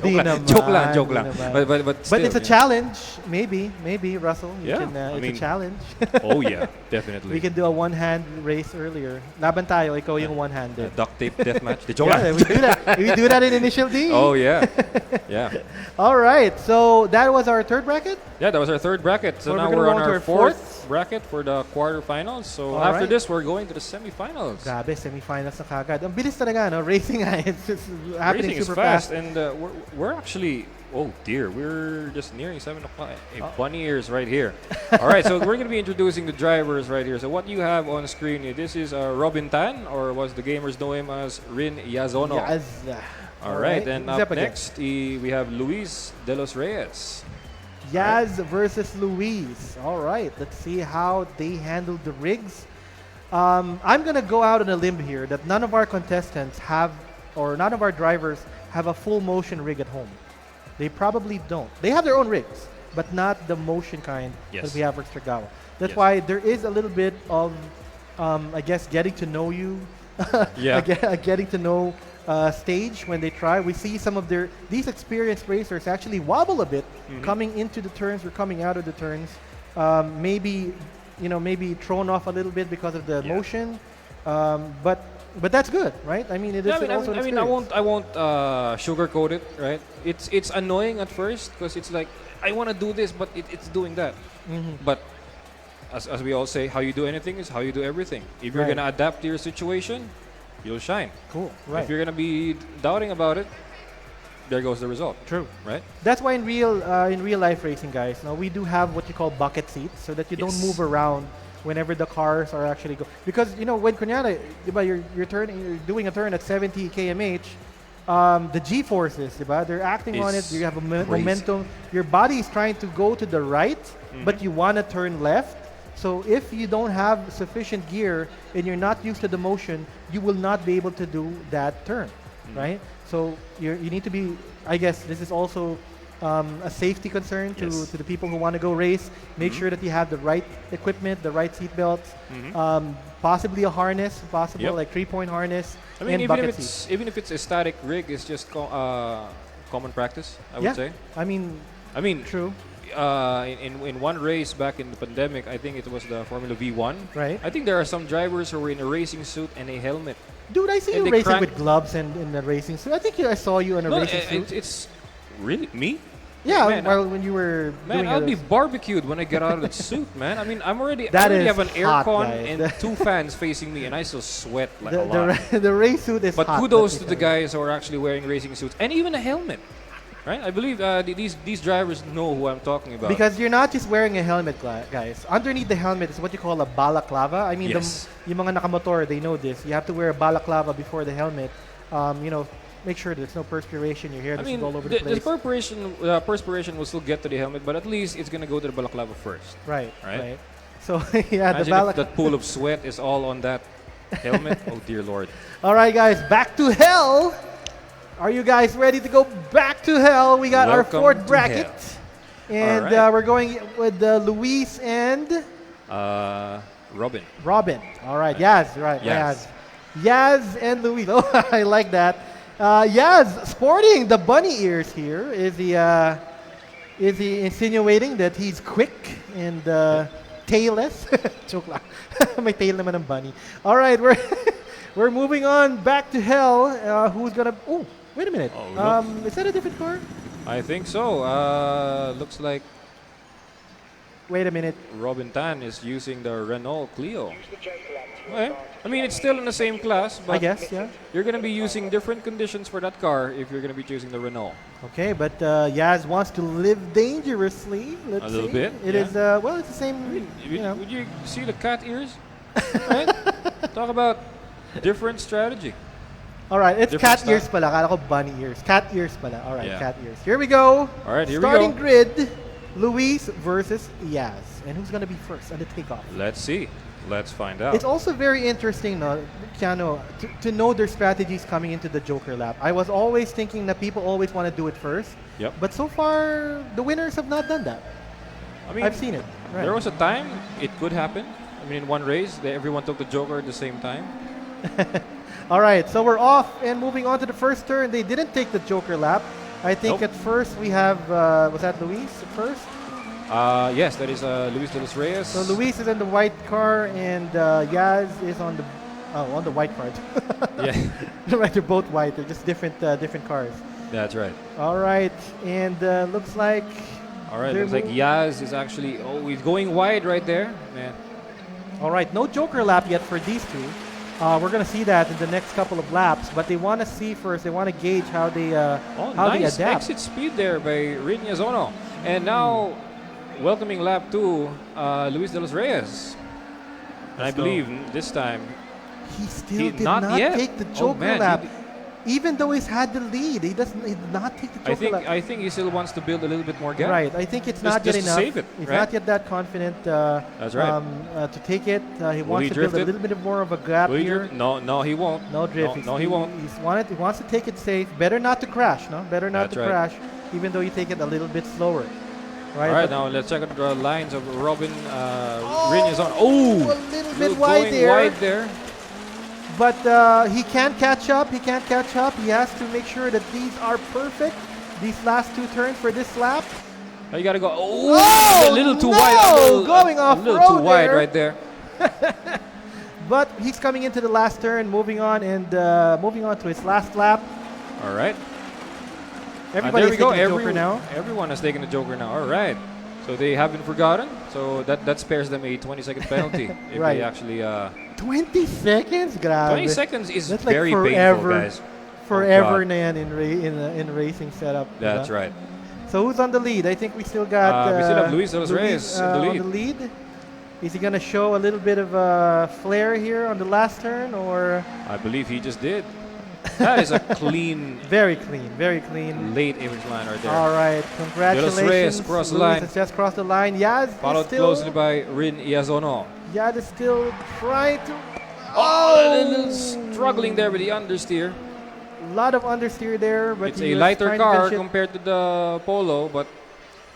Di naman, Joke lang, di joke lang. naman. But but still, it's a challenge. Maybe, Russell. Yeah, It's a challenge. Oh yeah, definitely. We can do a one-hand race earlier. Laban tayo, ikaw yung one-handed. Duct tape deathmatch. Joke Yeah, lang. we do that. We do that in Initial D. Oh yeah, yeah. All right, so that was our third bracket. Yeah, that was our third bracket. So So now we're we're gonna on go our into our fourth fourth. bracket for the quarterfinals. So All after right. this, we're going to the semifinals. Grabe, semifinals na kagad. Ang bilis talaga, no? Racing it's just happening Racing is super fast, fast. and we're actually, oh dear, we're just nearing 7 o'clock. Bunny ears right here. All right, so we're going to be introducing the drivers right here. So what you have on screen, this is Robin Tan, or was the gamers know him as Rin Yazono. Yes. All right, and Who's up again? next, we have Luis de los Reyes. Yaz versus Luis. All right, let's see how they handle the rigs. I'm going to go out on a limb here that none of our contestants have, or none of our drivers have a full motion rig at home. They probably don't. They have their own rigs, but not the motion kind that Yes. we have for Stregawo. That's Yes. why there is a little bit of, I guess, getting to know you. Yeah. Getting to know stage when they try. We see some of these experienced racers actually wobble a bit coming into the turns or coming out of the turns. Maybe thrown off a little bit because of the Yeah. motion. But that's good, right? I mean, it is Yeah, also an I experience. won't sugarcoat it, right? It's annoying at first because it's like I want to do this, but it's doing that. But as we all say, how you do anything is how you do everything. If you're Right. gonna adapt to your situation, you'll shine. Cool, right? If you're gonna be doubting about it, there goes the result. True. Right? That's why in real life racing, guys, now we do have what you call bucket seats, so that you don't Yes. move around whenever the cars are actually go. Because when kunyari, diba, you're doing a turn at 70 kmh, the G forces, diba, they're acting on it. Is You have a crazy. momentum. Your body is trying to go to the right, but you want to turn left. So if you don't have sufficient gear and you're not used to the motion, you will not be able to do that turn, right? So you need to be. I guess this is also a safety concern Yes. to the people who want to go race. Make sure that you have the right equipment, the right seat belts, possibly a harness, Yep. like 3-point harness, I mean, and even bucket if seats. it's a static rig, it's just common practice, I would Yeah, say. I mean, I mean, true, in one race back in the pandemic, I think it was the Formula V1. right? I think there are some drivers who were in a racing suit and a helmet. Dude, I see and you they racing crank- with gloves and in the racing suit. I think I saw you in a No, racing suit. it's really me. Yeah, Man, well, when you were Man, doing I'll a be race. barbecued when I get out of that suit, man. I mean, I already That is have an hot, aircon guys. and 2 fans facing me, and I still sweat like a lot. the race suit is But hot. kudos let to me the tell you. guys who are actually wearing racing suits and even a helmet, right? I believe these drivers know who I'm talking about. Because you're not just wearing a helmet, guys. Underneath the helmet is what you call a balaclava. I mean, Yes. yung mga nakamotor, they know this. You have to wear a balaclava before the helmet. Make sure there's no perspiration. Your hair I doesn't mean, go all over the the place. perspiration will still get to the helmet, but at least it's gonna go to the balaclava first. Right. Right? So, yeah, the Imagine if balaclava. that pool of sweat is all on that helmet. Oh dear Lord. All right, guys, back to hell. Are you guys ready to go back to hell? We got our Welcome fourth to bracket. hell. And All right. we're going with Luis and Robin. Robin. All right, Yaz. Right, Yaz. Yaz and Luis. Oh, I like that. Yaz sporting the bunny ears here. Is he insinuating that he's quick and tailless? Joke lang. May tail naman ng bunny. All right, we're moving on back to hell. Who's gonna? Oh, wait a minute. Oh, Is that a different car? I think so. Looks like Wait a minute. Robin Tan is using the Renault Clio. Okay. I mean, it's still in the same class, but I guess, yeah. you're going to be using different conditions for that car if you're going to be choosing the Renault. Okay, but Yaz wants to live dangerously. Let's A little see. bit, It yeah. is. Well, it's the same. Would you see the cat ears? Right? Talk about different strategy. All right, it's Different cat ears pala. Akala ko bunny ears. Cat ears pala. All right, Yeah. cat ears. Here we go. All right, here we Starting go. grid, Luis versus Yaz. And who's going to be first on the takeoff? Let's see. Let's find out. It's also very interesting, no, Keanu, to know their strategies coming into the Joker lap. I was always thinking that people always want to do it first. Yep. But so far, the winners have not done that. I mean, I've seen it. Right. there was a time it could happen. I mean, in one race, everyone took the Joker at the same time. All right, so we're off and moving on to the first turn. They didn't take the Joker lap. I think Nope. at first we have, was that Luis at first? Yes, that is Luis de los Reyes. So Luis is in the white car and Yaz is on the white car. Yeah, Right, they're both white. They're just different cars. that's right. All right, and looks like All right, they're looks like Yaz is actually, he's going wide right there. Man, all right, no Joker lap yet for these two. We're gonna see that in the next couple of laps, but they want to see first. They want to gauge how they nice adapt. exit speed there by Reyes. And now, welcoming lap 2, Luis de los Reyes. And I Let's go. believe this time, He still He- did not not yet. take the Oh, Joker man, lap, he even though he's had the lead. He did not take the Joker lap. I think he still wants to build a little bit more gap. Right, I think it's Just- not yet just to enough. save it, He's right? not yet that confident. That's right. To take it, he wants he to build drift a it? little bit more of a gap Will he here. drift? No, he won't. No drift. No, he won't. He wants to take it safe. Better not to crash. No, better not That's to right. crash, even though you take it a little bit slower. Right. All right, but- now let's check out the lines of Robin Oh, Reyes. a little bit wide going there. wide there. But he can't catch up. He can't catch up. He has to make sure that these are perfect. These last two turns for this lap. Now you gotta go. Oh, a little too no! wide. Going a little too off-road wide there. right there. But he's coming into the last turn, moving on to his last lap. All right. Everybody's there we go. taking the Joker now. Everyone has taken the Joker now. All right. So they haven't forgotten. So that spares them a 20-second penalty if Right. they actually. 20 seconds, grabe. 20 seconds is That's like very forever. painful, guys. Forever God. na yan in racing setup. That's diba? right. So who's on the lead? I think we still got. We still have Luis de los Reyes in the on lead. the lead. Is he gonna show a little bit of flair here on the last turn, or I believe he just did. That is a clean, very clean? late average line right there. All right, congratulations. Reyes crossed the Luis line. has just crossed the line. Yaz Followed is still, closely by Rin Iazono. Yaz is still trying to. A little struggling there with the understeer. A lot of understeer there, but It's he a was lighter trying to car finish it. compared to the Polo, but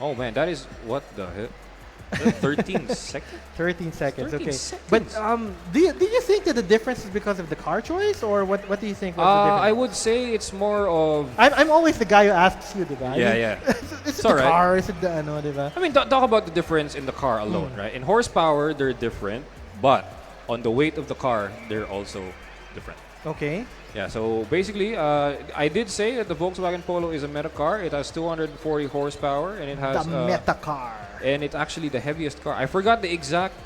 oh man, that is what the hell? 13 seconds. 13 seconds. 13 Okay, seconds. but do you think that the difference is because of the car choice, or what do you think was the I difference? would say it's more of. I'm always the guy who asks you, diba? Yeah, I mean, yeah. Is it all the right. car? Is it the ano, diba? I mean, talk about the difference in the car alone, right? In horsepower, they're different, but on the weight of the car, they're also different. Okay. Yeah, so basically, I did say that the Volkswagen Polo is a meta car. It has 240 horsepower, and it has The meta car. and it's actually the heaviest car. I forgot the exact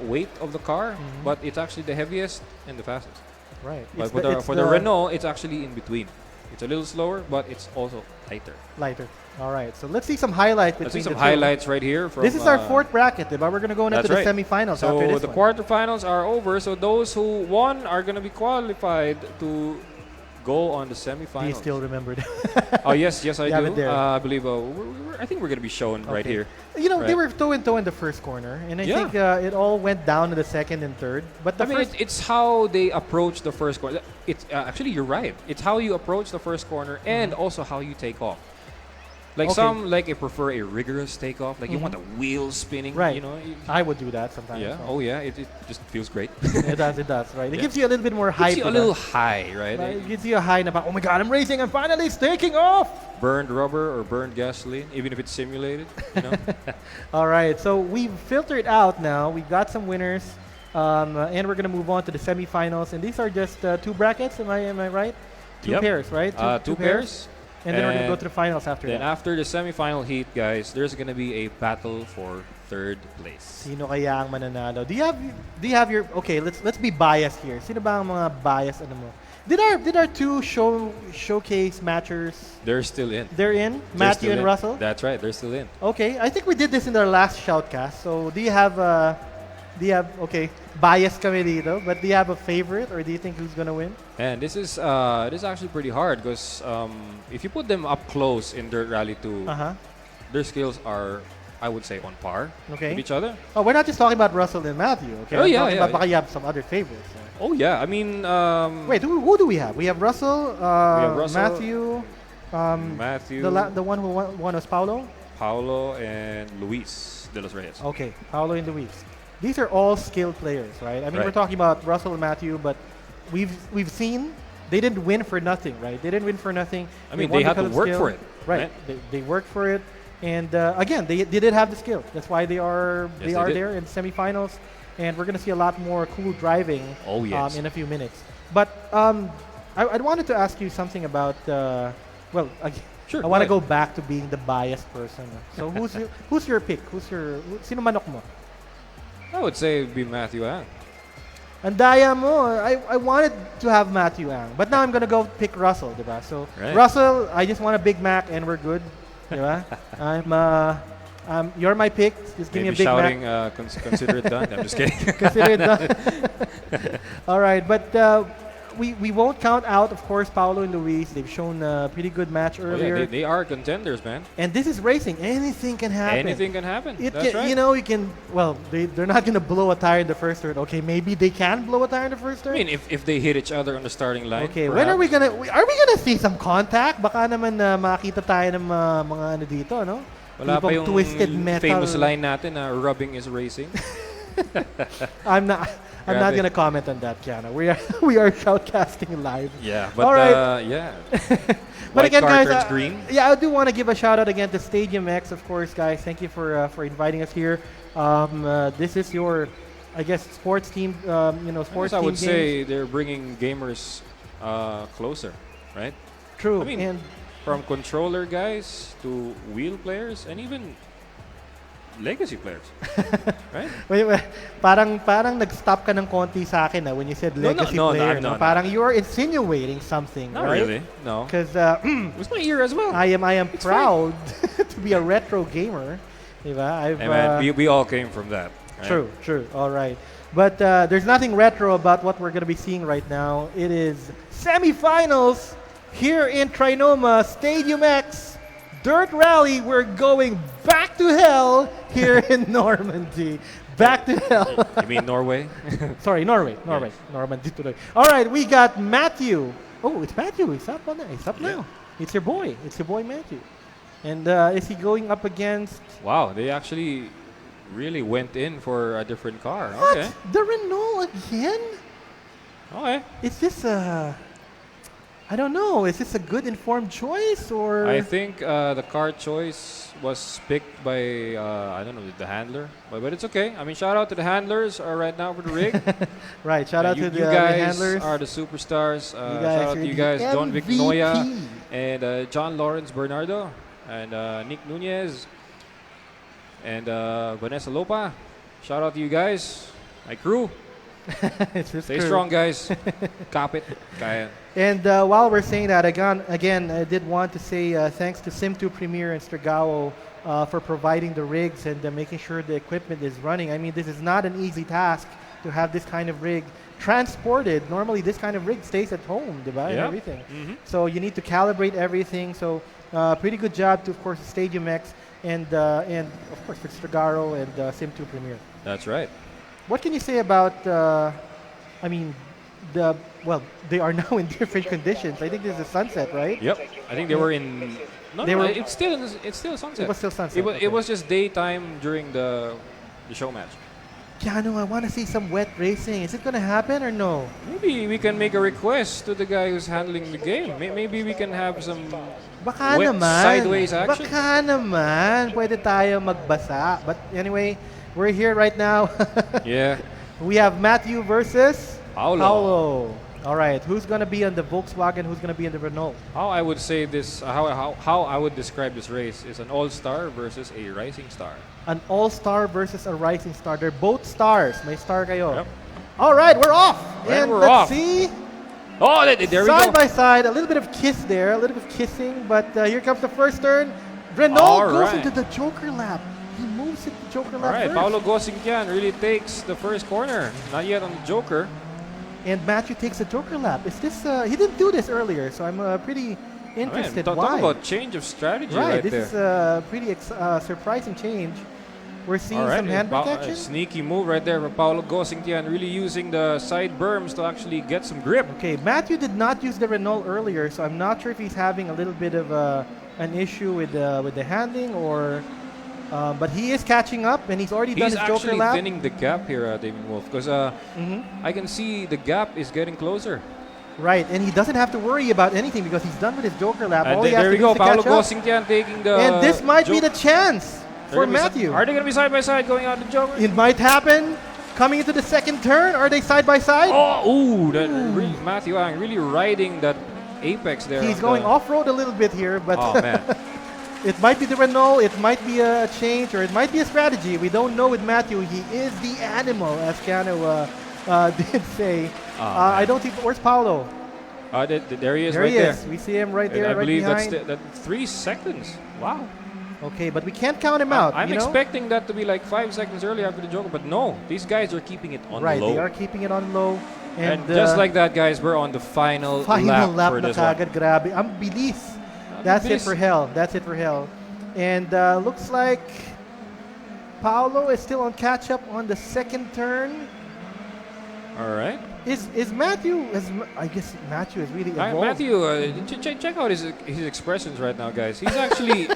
weight of the car, but it's actually the heaviest and the fastest. Right. But It's for the Renault, it's actually in between. It's a little slower, but it's also lighter. lighter. All right. So let's see some highlights between Let's see the some two. highlights right here. From, This is our fourth bracket, diba? We're gonna go into that's the right. semifinals So after this the one. quarterfinals are over. So those who won are going to be qualified to go on the Do semifinals. you still remember that? Oh yes, I You have do. it there. I believe. I think we're going to be shown right Okay. here. You know, they Right. were toe and toe in the first corner, and I Yeah. think it all went down to the second and third. But the I mean, first, it's how they approach the first corner. It's actually you're right. It's how you approach the first corner and also how you take off. Like Okay. some like prefer a rigorous takeoff. Like you want the wheels spinning. Right. You know. I would do that sometimes. Yeah. so. Oh yeah. It just feels great. It does, right? It Yeah. gives you a little bit more hype. Gives you a diba? little high, right? It gives you a high about, oh my god, I'm racing and finally it's taking off. Burned rubber or burned gasoline, even if it's simulated. You know. All right, so we've filtered out now. We've got some winners, and we're gonna move on to the semifinals. And these are just two brackets. Am I right? Two Yep. pairs, right? Two pairs. And then we're gonna go And to the finals after Then that. after the semifinal heat, guys, there's gonna be a battle for third place. Sino kaya ang mananalo? Do you have your okay? Let's be biased here. Sino ba ang mga bias ano mo? Did our two showcase matchers? They're still in. They're in. They're Matthew still and in. Russell. That's right. They're still in. Okay, I think we did this in our last shoutcast. So do you have okay, bias kami dito, but do you have a favorite or do you think who's gonna win? And this is actually pretty hard because if you put them up close in Dirt Rally 2, their skills are, I would say, on par Okay. with each other. Oh, we're not just talking about Russell and Matthew. Okay. Oh, I'm yeah, talking yeah, about baka you have some other favorites. Oh yeah, I mean, Wait, who do we have? We have Russell, Russell, Matthew, Matthew, the one who won was Paulo. Paulo, and Luis de los Reyes. Okay, Paulo and Luis. These are all skilled players, right? I mean, Right. we're talking about Russell and Matthew, but we've seen they didn't win for nothing, right? They didn't win for nothing. I mean, won they had to because of work skill. for it. Right. They worked for it, and again, they did have the skill. That's why they are Yes, they did. there in semifinals, and we're gonna see a lot more cool driving. Oh, yes. In a few minutes. But I wanted to ask you something about. Sure, I want to go go back to being the biased person. So who's your pick? Sino manok mo? I would say it'd be Matthew Ang. Ang daya mo. I wanted to have Matthew Ang, but now I'm gonna go pick Russell, diba? So Right. Russell, I just want a Big Mac and we're good, diba? You're my pick. Just give Maybe me a Big shouting, Mac. consider it done. I'm just kidding. Consider it done. All right, but we won't count out, of course, Paolo and Luis. They've shown a pretty good match Oh, earlier. yeah, they are contenders, man. And this is racing. Anything can happen. Anything can happen. It That's can, right. You know, you can. Well, they're not gonna blow a tire in the first turn. Okay, maybe they can blow a tire in the first turn. I mean, if they hit each other on the starting line. Okay, when are we perhaps. gonna? Are we gonna see some contact? Baka naman makita tayo ng mga ano dito, no? Wala pa Tipong yung twisted metal. famous line natin na rubbing is racing. I'm not Grabe. gonna comment on that, Kiana. We are shoutcasting live. Yeah, but All right. yeah. But White again, car guys, turns green. yeah, I do want to give a shout out again to StadiumX, of course, guys. Thank you for inviting us here. This is your, I guess, sports team. Sports I team would games. say they're bringing gamers closer, right? True. I mean, and from controller guys to wheel players and even legacy players, right? wait, parang nag-stop ka ng konti sa akin when you said legacy player. No. Parang you're insinuating something, Not right? really, no. Because It was my ear as well. I am It's proud to be a retro gamer. Diba? Hey, man, we all came from that. Right? True. All right. But there's nothing retro about what we're going to be seeing right now. It is semifinals here in TriNoma, StadiumX, Dirt Rally. We're going back to hell here in Normandy. Back to hell. You mean Norway? Sorry, Norway. Normandy today. All right, we got Matthew. Oh, it's Matthew. He's up on that. He's up now. It's your boy. Matthew. And is he going up against... Wow, they actually really went in for a different car. What? Okay. The Renault again? Okay. Is this I don't know. Is this a good informed choice or? I think the car choice was picked by I don't know, the handler, but it's okay. I mean, shout out to the handlers right now for the rig. Right. Shout out you, to you the guys handlers. are the superstars. You guys Shout out are to you the guys, John Vic Noya MVP. and John Lawrence Bernardo and Nick Nunez and Vanessa Lopa. Shout out to you guys, my crew. It's just Stay true. strong, guys. Cop it. Kaya. And while we're saying that, again, I did want to say thanks to Sim2 Premier and Stregawo for providing the rigs and making sure the equipment is running. I mean, this is not an easy task to have this kind of rig transported. Normally, this kind of rig stays at home, diba? And Yeah. everything. Mhm. So you need to calibrate everything. So pretty good job to, of course, StadiumX and of course, Stregawo and Sim2 Premier. That's right. What can you say about, they are now in different conditions. I think this is sunset, right? Yep. I think they were in. No, They no, were- it's still sunset. It was still sunset. It was just daytime during the show match. Keanu, I want to see some wet racing. Is it going to happen or no? Maybe we can make a request to the guy who's handling the game. Maybe we can have some Baka wet naman. sideways action. Baka naman. Pwede tayo magbasa. But anyway, we're here right now. Yeah. We have Matthew versus Paolo. All right. Who's going to be on the Volkswagen? Who's going to be on the Renault? How I would say this, how I would describe this race is an all-star versus a rising star. An all-star versus a rising star. They're both stars. May star kayo. Yep. All right, we're off. And and we're let's off. see. Oh, there we Side go. by side, a little bit of kiss there, a little bit of kissing, but here comes the first turn. Renault All goes right. into the Joker lap. He moves into the Joker All lap right, first. Paolo Gosingkian really takes the first corner. Not yet on the Joker. And Matthew takes the Joker lap. Is this? He didn't do this earlier, so I'm pretty interested. Talk Why? about change of strategy right, right this there. is a pretty surprising change. We're seeing some handbrake action. Sneaky move right there from Paolo Gosingkian, really using the side berms to actually get some grip. Okay, Matthew did not use the Renault earlier, so I'm not sure if he's having a little bit of an issue with the handling or But he is catching up, and he's already done He's his Joker actually lap. thinning the gap here, DamienWolf, because I can see the gap is getting closer. Right, and he doesn't have to worry about anything because he's done with his Joker lap. And All he has there to we do go, is to Paolo catch up. Gosingtian taking the. And this might be the chance for Matthew. Are they going to be side by side going out the Joker? It might happen. Coming into the second turn, are they side by side? Matthew Ang really riding that apex there. He's going off-road a little bit here, but Oh man. it might be the Renault, it might be a change, or it might be a strategy. We don't know with Matthew. He is the animal, as Cano did say. I don't think. Where's Paolo? There he is. There right he is. there. We see him right And there, I right believe behind. that's 3 seconds. Wow. Okay, but we can't count him out. I'm you know? expecting that to be like 5 seconds earlier after the Joker, but no, these guys are keeping it on Right, low. they are keeping it on low. And just like that, guys, we're on the final lap for na this one. kagad, grabe. Ang bilis. That's it for hell. That's it for hell. And looks like Paolo is still on catch-up on the second turn. All right. Is Matthew? I guess Matthew is really evolved. Matthew, check out his expressions right now, guys. He's actually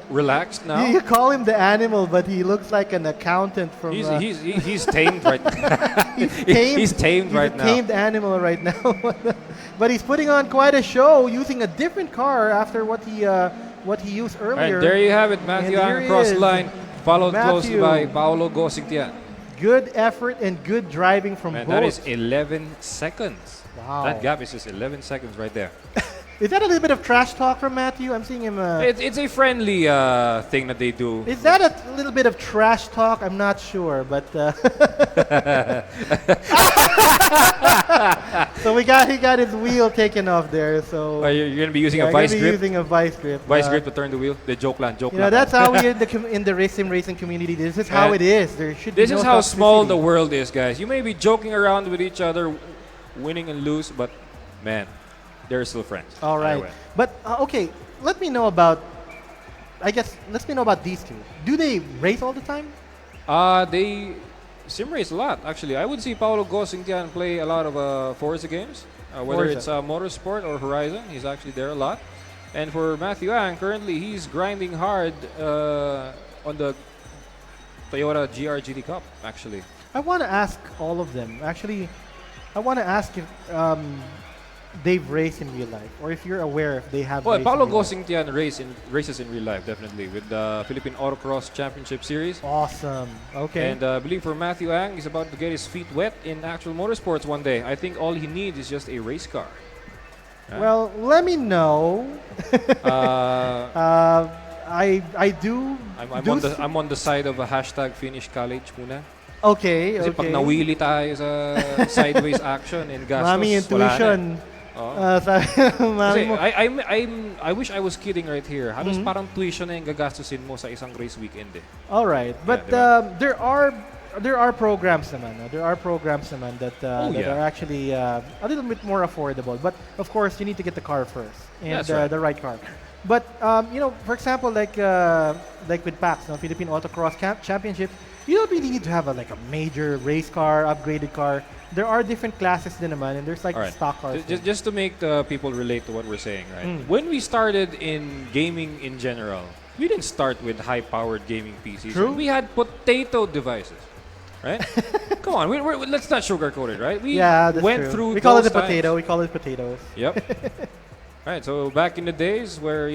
relaxed now. You call him the animal, but he looks like an accountant from. He's tamed right now. He's tamed right now. He's a tamed animal right now. But he's putting on quite a show using a different car after what he used earlier. And there you have it, Matthew And here across he the is. line, followed closely Matthew. by Paolo Gosingtian. Good effort and good driving from And both. that is 11 seconds. Wow. That gap is just 11 seconds right there. Is that a little bit of trash talk from Matthew? I'm seeing him. It's a friendly thing that they do. Is that a little bit of trash talk? I'm not sure, but so he got his wheel taken off there. So You're going to be using yeah, a vice gonna be grip? using a vice grip. Vice grip to turn the wheel? The joke lang. You know, that's how we in the racing community. This is how it is. There should be This no is how small toxicity. the world is, guys. You may be joking around with each other, winning and lose, but man, they're still friends. All right, Either way. but okay. Let me know about. I guess let's me know about these two. Do they race all the time? They sim race a lot, actually. I would see Paolo Gosingtian play a lot of Forza games, whether Forza. it's Motorsport or Horizon. He's actually there a lot. And for Matthew Ang, currently he's grinding hard on the Toyota GR-GT Cup, actually. I want to ask all of them. Actually, I want to ask if they've raced in real life, or if you're aware if they have. Well, raced Paolo in real life. Gosingtian races in real life, definitely, with the Philippine Autocross Championship Series. Awesome. Okay. And I believe for Matthew Ang, he's about to get his feet wet in actual motorsports one day. I think all he needs is just a race car. well, let me know. I do. I'm on the side of a hashtag finish college muna. Okay. Kasi pag Okay. nawili tayo sa sideways action and gastos, Mami wala intuition. na. Oo. Sabi, mami Kasi mo. I wish I was kidding right here. Halos Mhm. parang tuition na yung gagastusin mo sa isang race weekend eh. All right, but diba? there are programs naman. There are programs naman that that yeah. are actually a little bit more affordable. But of course, you need to get the car first and That's right. the right car. But you know, for example, like with PAX, Philippine Autocross Championship, you don't really need to have a major race car, upgraded car. There are different classes din naman, and there's like All right. stock cars. Just to make the people relate to what we're saying, right? When we started in gaming in general, we didn't start with high-powered gaming PCs. True. We had potato devices, right? Come on, let's not sugarcoat it, right? We Yeah, that's went true. through. We call it those a times. potato. We call it potatoes. Yep. Right. So back in the days where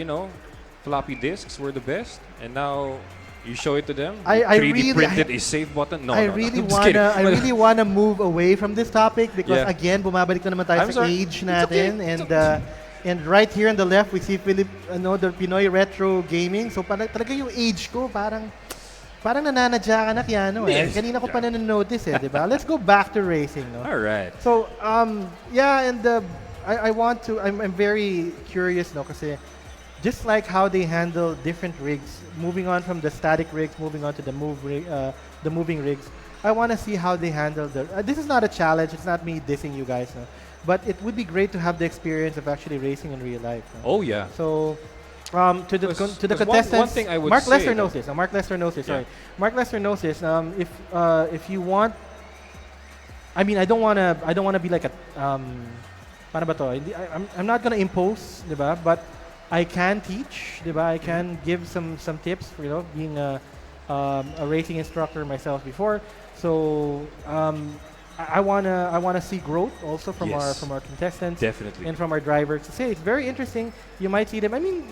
floppy disks were the best, and now you show it to them. I 3D really- printed a save button. No, I no, really I'm just kidding. I really wanna move away from this topic because Yeah. again, bumabalik na naman tayo I'm sa sorry. age It's natin, okay. It's and right here on the left we see the Pinoy retro gaming. So talaga yung age ko parang nananadya ka na, Keanu. Yes. Kanina ko pa na-notice di ba? Let's go back to racing, no? All right. So yeah, and I'm very curious, no, kasi just like how they handle different rigs, moving on from the static rigs, moving on to the moving rigs, I want to see how they handle this is not a challenge. It's not me dissing you guys, no? But it would be great to have the experience of actually racing in real life. No? Oh yeah. So, to the Because contestants, one thing I would Mark say Lester knows though- this. Mark Lester knows this. Yeah. Sorry, Mark Lester knows this. If you want, I mean, I don't wanna be like a paano ba to? I'm not gonna impose, diba? But I can teach, diba? I can give some tips for being a racing instructor myself before. So I wanna see growth also from Yes. our contestants Definitely. and from our drivers. To say it's very interesting. You might see them. I mean,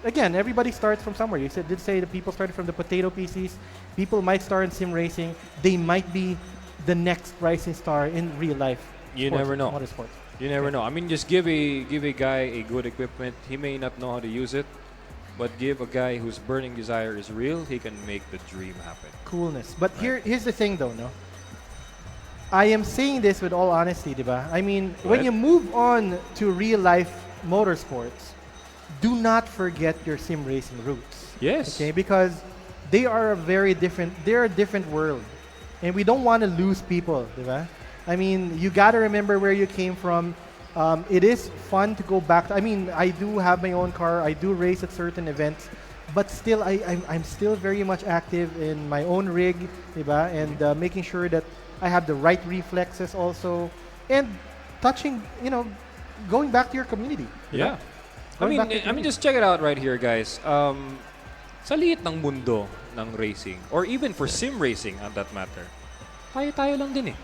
again, everybody starts from somewhere. You did say that people started from the potato PCs. People might start in sim racing. They might be the next rising star in real life. You never know. Motorsports. You never know. I mean, just give a guy a good equipment. He may not know how to use it, but give a guy whose burning desire is real, he can make the dream happen. Coolness. But Right. here's the thing, though, no. I am saying this with all honesty, diba? I mean, when Right. you move on to real life motorsports, do not forget your sim racing roots. Yes. Okay, because they are they're a different world. And we don't want to lose people, diba? I mean, you got to remember where you came from. It is fun to go back. I mean, I do have my own car. I do race at certain events. But still, I'm still very much active in my own rig, diba? And making sure that I have the right reflexes also. And touching, going back to your community. Yeah. Going back to I mean, just check it out right here, guys. Sa liit ng mundo ng racing, or even for sim racing, on that matter, tayo lang din eh.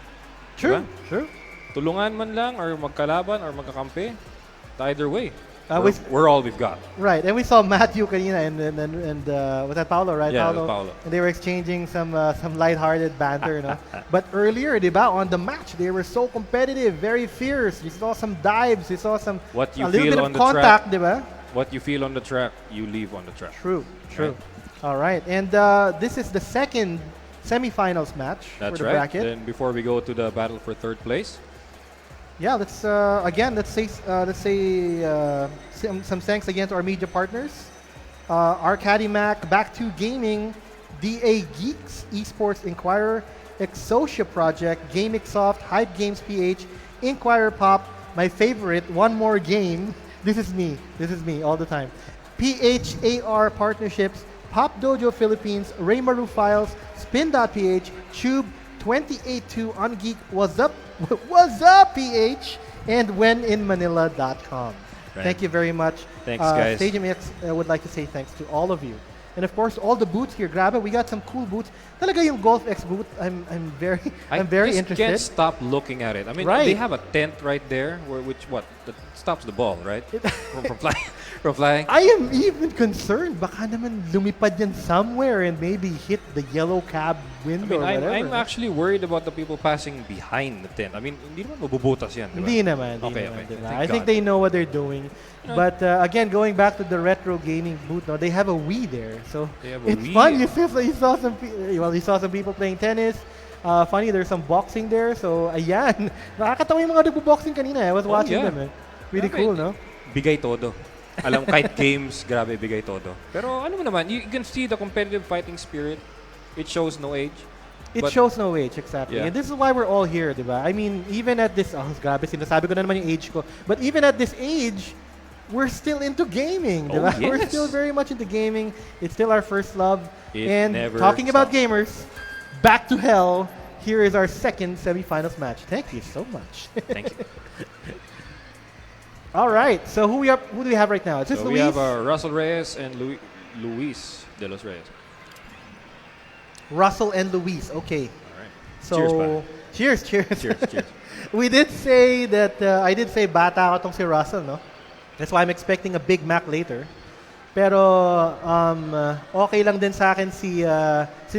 True, Diba? true. Tulungan man lang, or magkalaban, or magkakampi, either way, we- we're all we've got. Right, and we saw Matthew kanina and was that Paolo, right? Yeah, it was Paolo. And they were exchanging some lighthearted banter, But earlier, diba, on the match, they were so competitive, very fierce. You saw some dives, you saw some What you a little feel bit on of the contact, track. diba? What you feel on the track, you leave on the track. True, true. Right. All right, and this is the second semifinals match That's for the right. bracket. Then before we go to the battle for third place, Yeah, let's say some thanks again to our media partners, Arcady Mac, Back2 Gaming, DA Geeks, Esports Inquirer, Exocia Project, GameXsoft, Hype Games PH, Inquirer Pop, my favorite, One More Game. This is me all the time. PHAR Partnerships, Pop Dojo Philippines, Raymaru Files, Spin.ph, Tube, 282 on Geek, What's Up, What's Up PH, and WhenInManila.com. Right. Thank you very much. Thanks, guys. StadiumX would like to say thanks to all of you. And of course, all the booths here. Grabe, we got some cool booths. Talaga yung Golf X booth, I'm very just interested. can't stop looking at it. I mean, Right. they have a tent right there, that stops the ball, right? from flying. From flying. I am even concerned. Baka naman lumipad yan somewhere and maybe hit the yellow cab I window mean, or whatever. I'm actually worried about the people passing behind the tent. I mean, hindi naman mabubutas yan, di ba? Hindi naman. Okay. Diba? Thank I think God. they know what they're doing. But again, going back to the retro gaming booth, no, they have a Wii there, so They have a it's Wii. fun. You saw some people playing tennis. Funny, there's some boxing there. So ayan, nakakatawa yung mga nagbo-boxing kanina. I was watching yeah. them. Really Grabe. cool, no? Bigay todo. Alam, kahit games, grabe, bigay todo. Pero ano mo naman, you can see the competitive fighting spirit. It shows no age. It But- shows no age, exactly. Yeah. And this is why we're all here, di ba? I mean, even at this, grabe, sinasabi ko na naman yung age ko. But even at this age, we're still into gaming, di Oh, ba? We're yes. still very much into gaming. It's still our first love. It and never talking about stops. gamers, back to hell. Here is our second semifinals match. Thank you so much. Thank you. All right. So who do we have right now? Is this So Luis? we have Russel Reyes and Luis de los Reyes. Russell and Luis. Okay. All right. So cheers. Cheers, cheers. We did say that I did say bata ako tong si Russell, no? That's why I'm expecting a Big Mac later. Pero okay lang din sa akin si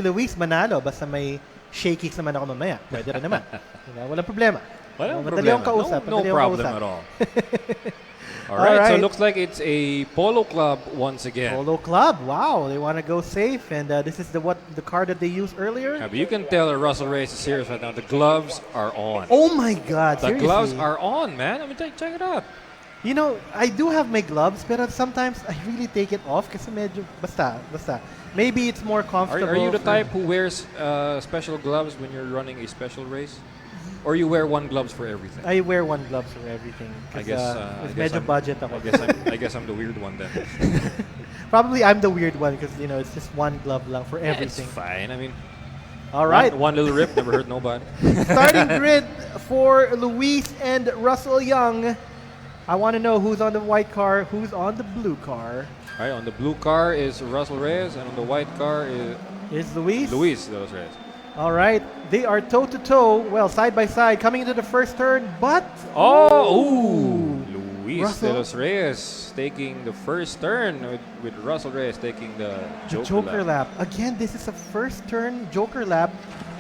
Luis manalo basta may shakies naman ako mamaya. Pwede rin naman. Diba? Walang problema. Walang Madali problema. akong kausap. No madali akong problem kausap. at all. All right, so right. it looks like it's a polo club once again. Polo Club. Wow, they want to go safe, and this is the car that they used earlier. Yeah, but you can tell that Russell Reyes is serious right now. The gloves are on. Oh my God! The seriously. gloves are on, man. I mean, check it out. You know, I do have my gloves, but sometimes I really take it off kasi medyo basta. Maybe it's more comfortable. Are you the for- type who wears special gloves when you're running a special race? Or you wear one gloves for everything? I wear one gloves for everything. I 'cause, guess, it's I guess medyo I'm- budget ako. I guess I'm the weird one then. Probably I'm the weird one because it's just one glove lang for Yeah, it's everything. fine. I mean, All right. one little rip never hurt nobody. Starting grid for Luis and Russell Young. I want to know who's on the white car, who's on the blue car. All right, on the blue car is Russell Reyes, and on the white car is Is Luis. Luis de los Reyes. All right. They are toe-to-toe, well, side by side, coming into the first turn, but... Luis Russel. de los Reyes taking the first turn with Russel Reyes taking the Joker lap. Again, this is a first turn Joker lap.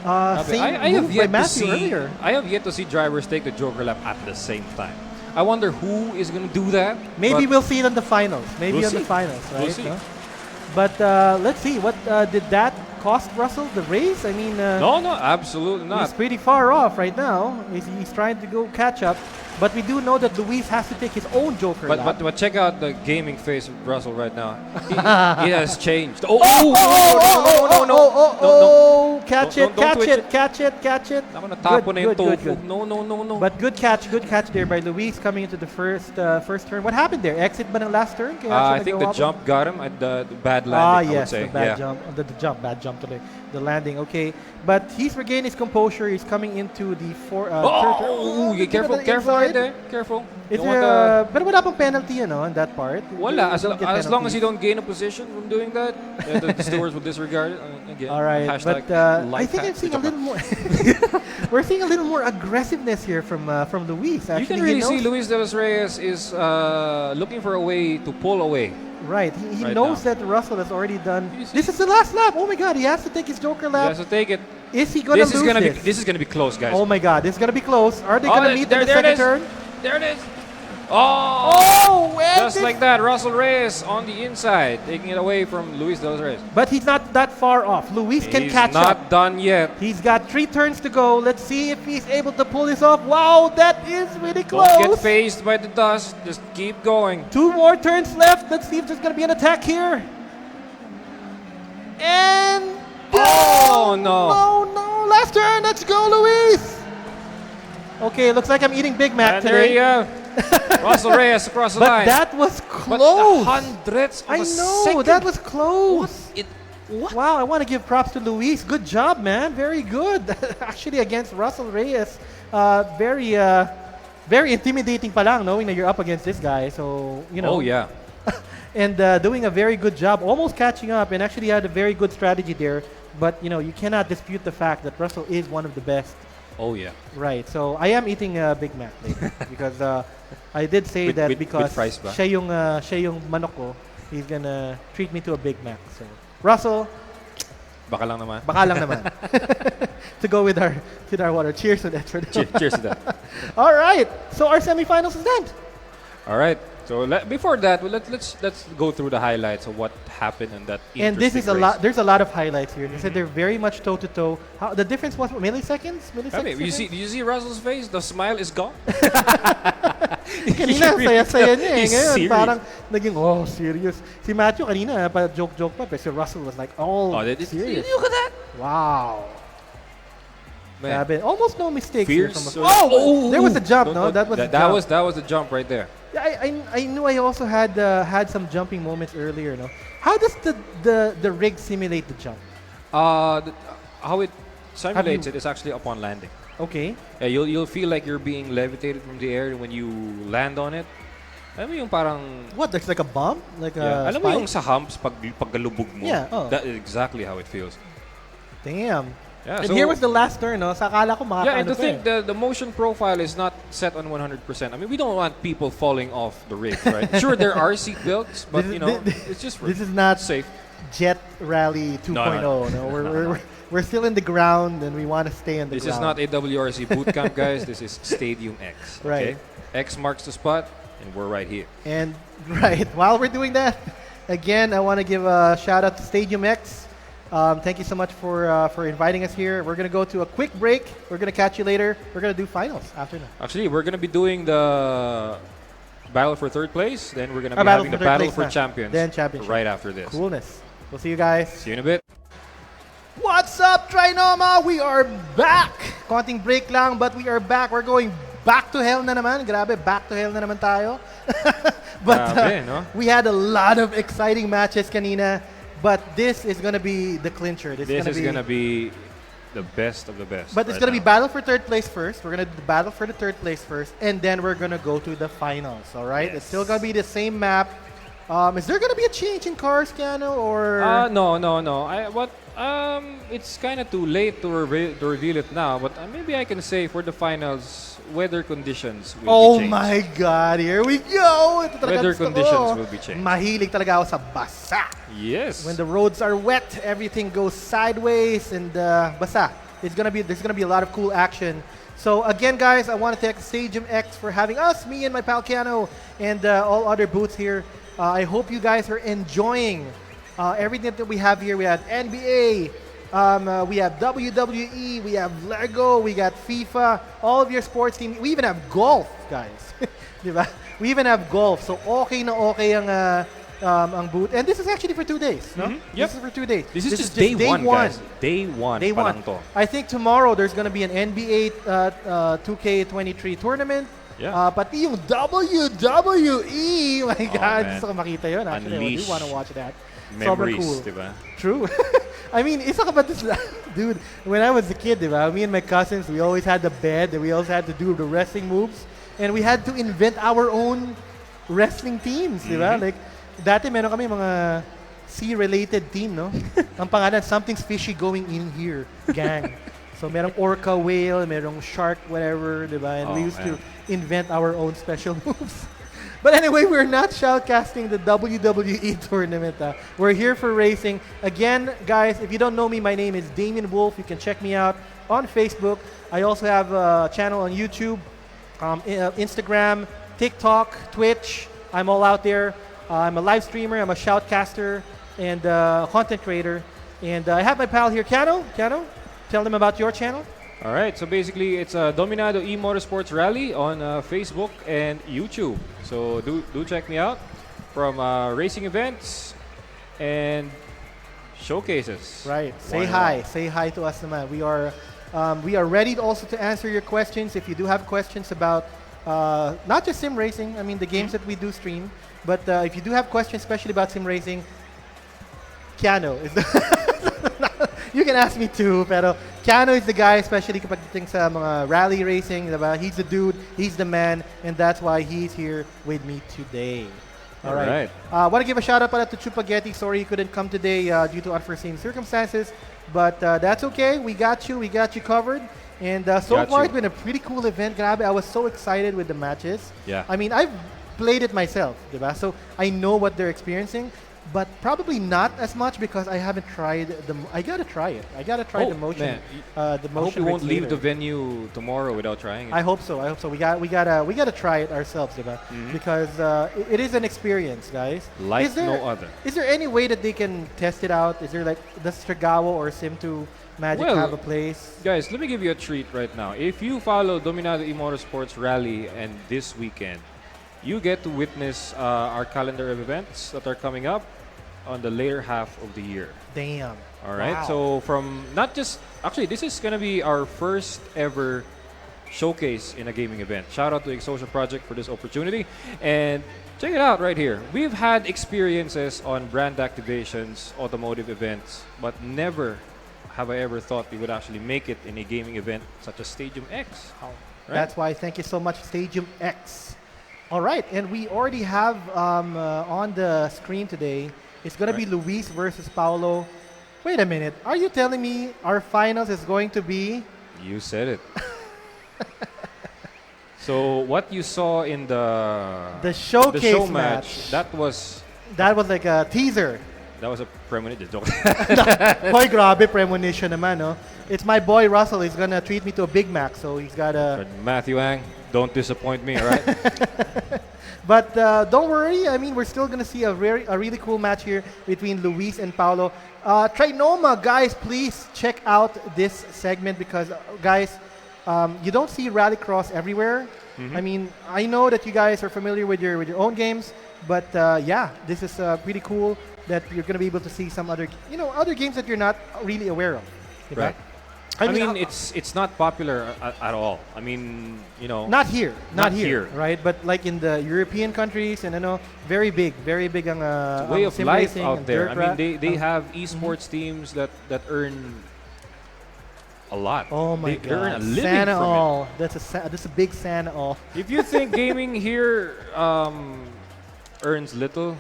I Same move by Matthew earlier. I have yet to see drivers take the Joker lap at the same time. I wonder who is going to do that. Maybe we'll see it on the finals. Maybe We'll on the see. finals, right? We'll see. No? But let's see. What did that cost Russell the race? I mean, No, absolutely not. he's pretty far off right now. He's trying to go catch up. But we do know that Luis has to take his own Joker lap. But check out the gaming face of Russell right now. He has changed. No! Catch Don't twitch it. catch it. Ako natapo na yung tofu. No. But good catch there by Luis coming into the first turn. What happened there? Exit ba ng last turn? Kaya siya I think the nagawa pa? jump got him at the bad landing, I would say. The bad jump. Bad jump today. The landing, okay. But he's regained his composure. He's coming into the third turn. Careful right there. Careful. Is Don't want pero wala pang penalty, on that part. Wala. As Don't get long as you penalties. don't gain a position from doing that, the stewards will disregard it. Again, All right, hashtag but I life think I'm hack. seeing a little more. We're seeing a little more aggressiveness here from Luis. Actually, You can he really knows, see Luis de los Reyes is looking for a way to pull away. Right, he right knows now. that Russell has already done. You see? This is the last lap. Oh my God, he has to take his Joker He lap. has to take it. Is he gonna This lose is gonna this? be this is gonna be close, guys. Oh my God, this is gonna be close. Are they gonna meet in the there it second is. turn? There it is. Oh, and Just like that, Russell Reyes on the inside, taking it away from Luis de los Reyes. But he's not that far off. Luis can He's catch not up. done yet. He's got 3 turns to go. Let's see if he's able to pull this off. Wow, that is really close. Don't get phased by the dust. Just keep going. 2 more turns left. Let's see if there's going to be an attack here. And... Oh, no. No. Last turn. Let's go, Luis. Okay, looks like I'm eating Big Mac And there today. you go. Russell Reyes across the But line. that was But close. hundredths of I a know, second. that was close. What? Wow, I want to give props to Luis. Good job, man. Very good. Actually, against Russell Reyes, very intimidating pa lang, knowing that you're up against this guy. So, Oh, yeah. and doing a very good job, almost catching up, and actually had a very good strategy there. But, you cannot dispute the fact that Russell is one of the best. Oh, yeah. Right. So, I am eating Big Mac later because I did say that with because fries ba? siya yung manok ko, he's gonna treat me to a Big Mac. So, Russell, Baka lang naman. baka lang naman. To go with our water. Cheers to that. Cheers to that. All right. So our semifinals is done. All right. So before that, let's go through the highlights of what happened in that. And this is a interesting lot. race. There's a lot of highlights here. They said they're very much toe to toe. The difference was milliseconds. I mean, you see Russell's face? The smile is gone. Kanina, saya-saya niya. He's Ngayon, serious. parang naging, serious. Si Matthew kanina, pa joke pa. Pero si Russell was like, serious. Look at that. Wow. Man. Grabe. Almost no mistakes here. Fierce. There was a jump, no? Don't- That was a that jump. was the jump right there. Yeah, I knew I also had some jumping moments earlier, no? How does the rig simulate the jump? How it simulates it is actually upon landing. Okay. Yeah, you'll feel like you're being levitated from the air when you land on it. Alam mo yung parang What? There's like a bump? Like a alam mo spike? yung sa humps paggalubog mo. Yeah, oh. That is exactly how it feels. Damn. Yeah, And so- here was the last turn, no? Sa akala ko Yeah, and makakaano to pa think eh. the motion profile is not set on 100%. I mean, we don't want people falling off the rig, right? Sure, there are seat belts, but This is- you know, thi- it's just This is not safe. Jet Rally 2.0. No, we're still in the ground and we want to stay in the This ground. is not a WRC boot camp, guys. This is StadiumX. Okay? Right. X marks the spot, and we're right here. And right, while we're doing that, again, I want to give a shout out to StadiumX. Thank you so much for inviting us here. We're going to go to a quick break. We're going to catch you later. We're going to do finals after that. Actually, we're going to be doing the battle for third place. Then we're going to be battle having for the third battle place for na. champions. Then championship. Right after this. Coolness. We'll see you guys. See you in a bit. What's up, TriNoma? We are back. Konting break lang, but we are back. We're going back to hell na naman. Grabe, back to hell na naman tayo. But Grabe, no? we had a lot of exciting matches kanina. But this is going to be the clincher. This is going to be the best of the best. But it's right going to be now. battle for third place first. We're going to do the battle for the third place first. And then we're going to go to the finals, all right? Yes. It's still going to be the same map. Is there going to be a change in cars, Keanu? Or No. It's kind of too late to reveal it now, but maybe I can say for the finals, weather conditions will Oh be changed. my God, here we go! Ito talaga Weather gusto conditions ko. will be changed. Mahilig talaga ako sa basa. Yes. When the roads are wet, everything goes sideways and basa. There's gonna be a lot of cool action. So again, guys, I want to thank StadiumX for having us, me and my pal Keanu, and all other booths here. I hope you guys are enjoying everything that we have here. We have NBA, we have WWE, we have Lego, we got FIFA, all of your sports teams. We even have golf, guys. Diba? We even have golf. So okay na okay ang booth. And this is actually for 2 days, no? Yep. This is for 2 days. This is just day one, guys. Day one. Day one. I think tomorrow there's gonna be an NBA 2K23 tournament. Yeah. Pati yung WWE. My God, man. gusto ko makita yun. Actually, I do Unleash want to watch that. Memories, Super cool. diba? True. I mean, isa ka ba this, dude, when I was a kid, diba, me and my cousins, we always had the bed and we always had to do the wrestling moves. And we had to invent our own wrestling teams, diba? Like, dati meron kami mga sea-related team, no? Ang pangalan, something's fishy going in here, gang. So merong orca whale, merong shark, whatever, diba? And we used to invent our own special moves. But anyway, we're not shoutcasting the WWE tournament. We're here for racing. Again, guys, if you don't know me, my name is DamienWolf. You can check me out on Facebook. I also have a channel on YouTube, Instagram, TikTok, Twitch. I'm all out there. I'm a live streamer. I'm a shoutcaster and content creator. And I have my pal here, Keanu. Keanu, tell them about your channel. All right, so basically it's a Dominado E-Motorsports Rally on Facebook and YouTube. So do check me out from racing events and showcases. Right. Say hi. Say hi to us naman. We are ready also to answer your questions. If you do have questions about not just sim racing, I mean the games that we do stream, but if you do have questions especially about sim racing, Keanu is the you can ask me too, pero Keanu is the guy, especially kapag dating sa mga rally racing, diba? He's the dude, he's the man, and that's why he's here with me today. All right. I want to give a shout out pala to Chupageti. Sorry he couldn't come today due to unforeseen circumstances, but that's okay. We got you covered. And so far it's been a pretty cool event. Grabe, I was so excited with the matches. Yeah. I mean, I've played it myself, diba? So I know what they're experiencing. But probably not as much because I haven't tried I gotta try it. I gotta try the motion. Man. The motion. I hope you won't leave later. the venue tomorrow without trying it. I hope so. We gotta try it ourselves, diba? Because it is an experience, guys. Like no other. Is there any way that they can test it out? Is there like does Stregawo or Sim2 Magic have a place? Guys, let me give you a treat right now. If you follow Dominado E-Motorsports Rally and this weekend, you get to witness our calendar of events that are coming up on the later half of the year. Damn. All right. Wow. So from not just actually, this is gonna be our first ever showcase in a gaming event. Shout out to Exosha Project for this opportunity, and check it out right here. We've had experiences on brand activations, automotive events, but never have I ever thought we would actually make it in a gaming event such as StadiumX. Oh, Right? That's why thank you so much, StadiumX. All right, and we already have on the screen today. It's going to be Luis versus Paulo. Wait a minute. Are you telling me our finals is going to be... You said it. So what you saw in the showcase show match. that was like a teaser. That was a premonition joke. Hoy, grabe, premonition naman, no? It's my boy Russel. He's going to treat me to a Big Mac, so he's got a... Matthew Ang, don't disappoint me, all right? But don't worry. I mean, we're still going to see a really cool match here between Luis and Paulo. TriNoma, guys, please check out this segment because, guys, you don't see rallycross everywhere. I mean, I know that you guys are familiar with your own games, but yeah, this is pretty cool that you're going to be able to see some other games that you're not really aware of. Right. I mean, it's not popular at all. I mean, not here, right? But like in the European countries, and very big ang way of sim life racing out and there. dirt I mean, they have esports teams that earn a lot. Oh my They earn a God, living Santa from all. That's a big Santa all. If you think gaming here earns little,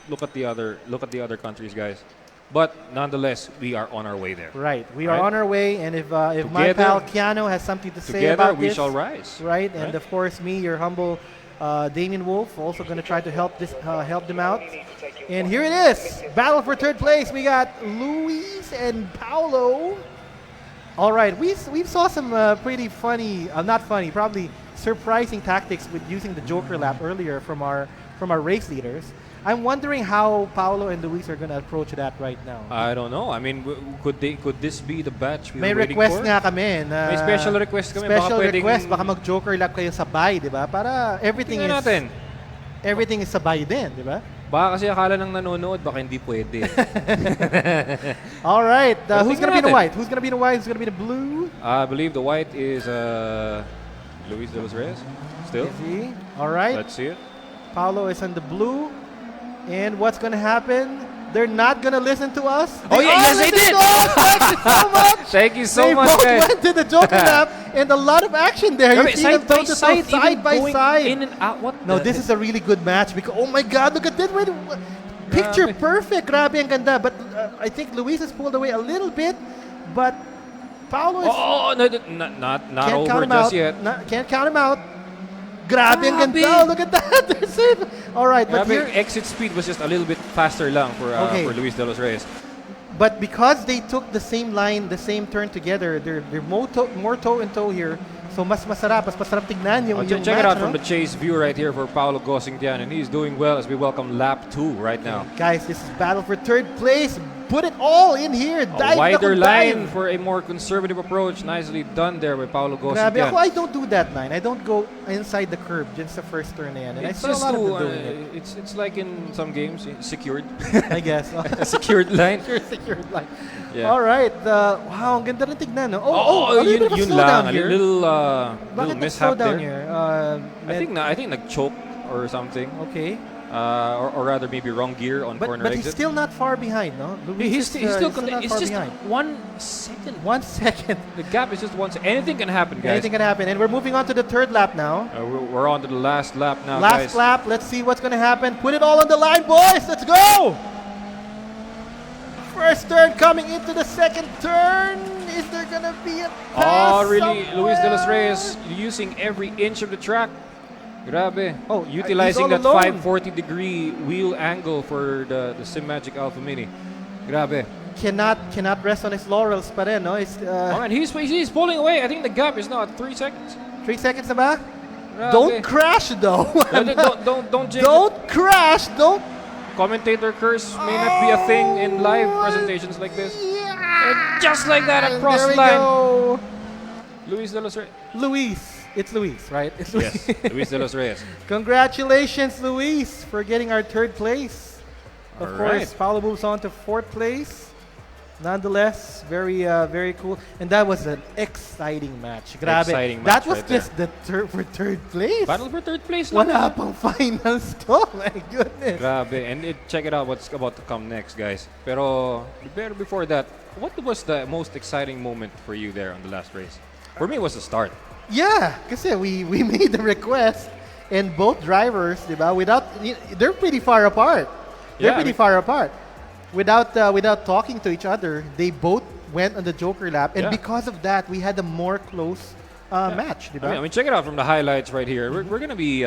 look at the other countries, guys. But nonetheless, we are on our way there. Right. We are on our way, and if my Together- pal Keanu has something to say Together, about we this, shall rise. right? And of course, me, your humble DamienWolf, also going to try to help them out. And here it is, battle for third place. We got Luis and Paulo. All right, we saw some pretty funny, not funny, probably surprising tactics with using the Joker lap earlier from our race leaders. I'm wondering how Paulo and Luis are going to approach that right now. I don't know. I mean, could this be the batch we May were waiting request for? nga kami na May special request kami. Special baka request, baka mag-Joker lap kayo sabay, di ba? Para everything Tingnan is natin. everything is sabay din, di ba? Baka kasi akala ng nanonood, baka hindi pwede. All right, who's tingnan gonna be the natin. white? Who's gonna be the white? Who's gonna be the blue? I believe the white is Luis de los Reyes. Still. Is he? All right. Let's see it. Paulo is on the blue. And what's gonna happen? They're not gonna listen to us. Oh, They yeah, are yes, they listening did. to us. Thank you so much. Thank you so They much, both guys. went to the Joker lap, and a lot of action there. You Wait, see them side by toe to toe, side, side even by going side. in and out. What? No, this is a really good match because oh my God, look at this! Picture Grabe. perfect, grabe ang ganda. But I think Luis has pulled away a little bit, but Paulo is Oh, no, not can't over count him just out. yet. Can't count him out. Grabe ang Grabe. ganda! Look at that! They're safe. All right, but Grabe, here, exit speed was just a little bit faster lang for Luis de los Reyes. but because they took the same line, the same turn together, they're more toe and toe here. So mas masarap tignan yung Check match, it out no? from the chase view right here for Paulo Gosingtian, and he's doing well as we welcome lap 2 right now. Guys, this is battle for third place. Put it all in here. A wider dive. line for a more conservative approach. Nicely done there by Paulo Grabe. Gosingtian. Ako, I don't do that line. I don't go inside the curb just the first turn na yan. And I It's saw a just lot of to, them doing it's like in some games, secured. it. I guess. Secured line. Secured line. Yeah. All right. Wow, ang ganda rin tignan. No? Oh, a little bit of a yun slowdown lang. here. A little Bakit mishap nag-slowdown there. here? I think nag-choke or something. Okay. Or rather maybe wrong gear on corner But he's exit. still not far behind, no? Luis He's still not it's far just behind. 1 second. 1 second. The gap is just 1 second. Anything can happen, guys. Anything can happen. And we're moving on to the third lap now. We're on to the last lap now, Last guys. lap. Let's see what's going to happen. Put it all on the line, boys. Let's go. First turn coming into the second turn. Is there going to be a pass Oh, really? Luis de los somewhere? Reyes using every inch of the track. Grabe. Oh, utilizing he's all that alone. 540-degree wheel angle for the SimMagic Alpha Mini. Grabe. Cannot rest on his laurels pa rin, no? It's, Oh man, he's pulling away. I think the gap is now at 3 seconds. 3 seconds na ba? Grabe. Don't crash, though. Don't jinx it. Don't crash. Don't. Commentator curse may not be a thing in live presentations like this. And just like that, across There the we line. go. Luis de los Reyes. Luis. It's Luis, right? It's Luis. Yes, Luis de los Reyes. Congratulations, Luis, for getting our third place. Of All course, right. Paulo moves on to fourth place. Nonetheless, very cool. And that was an exciting match. Grabe. Exciting That match was right just the for third place. Battle for third place. lang Wala yan. pang finals to. My goodness. Grabe. And check it out what's about to come next, guys. Pero before that, what was the most exciting moment for you there on the last race? For me, it was the start. Yeah, kasi we made the request and both drivers, diba, they're pretty far apart. They're Yeah, pretty far apart. Without talking to each other, they both went on the Joker lap, and Yeah. because of that, we had a more close match, diba? I mean, check it out from the highlights right here. We're gonna be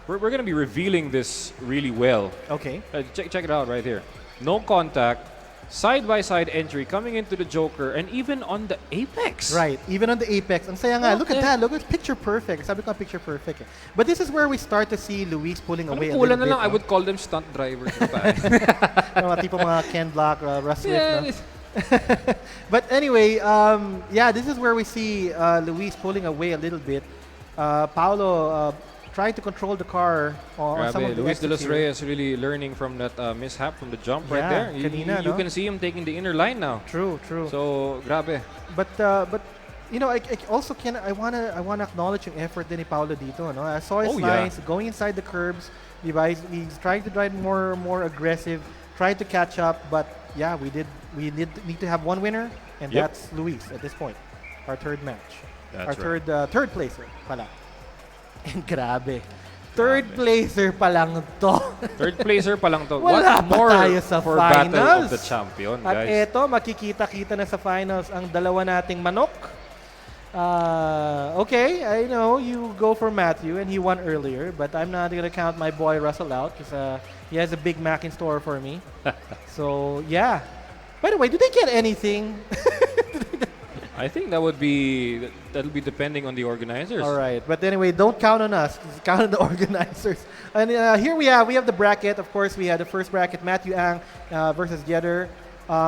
we're gonna be revealing this really well. Okay. Check it out right here. No contact, side-by-side entry coming into the Joker, and even on the apex. Right, even on the apex. Ang saya nga, look at Okay. that, look at picture perfect. Sabi ko picture perfect. Eh. But this is where we start to see Luis pulling away a Anong little kulang na bit. lang, I no? would call them stunt drivers. Mga tipo mga Ken Block, Russel. Yeah, no? But anyway, yeah, this is where we see Luis pulling away a little bit. Paulo trying to control the car on some of the Luis de los exits here. Reyes really learning from that mishap from the jump right Yeah, there. kanina, You no? can see him taking the inner line now. True. So, grabe. But you know, I also I wanna acknowledge yung effort din ni Paulo dito. No, I saw his Oh, yeah. lines going inside the curbs. Diba? He's trying to drive more aggressive, trying to catch up. But yeah, we need to have one winner, and Yep. that's Luis at this point. Our third match. That's Our right. third placer pala. And grabe. Third placer pa lang to. Third placer pa lang to. Wala What pa more tayo sa for Battle finals. of the Champion, At guys? eto, makikita-kita na sa finals ang dalawa nating manok. Okay, I know you go for Matthew and he won earlier, but I'm not going to count my boy Russell out because he has a Big Mac in store for me. So, yeah. By the way, do they get anything? I think that'll be depending on the organizers. All right, but anyway, don't count on us. Just count on the organizers. And here we have the bracket. Of course, we had the first bracket, Matthew Ang versus Yedder.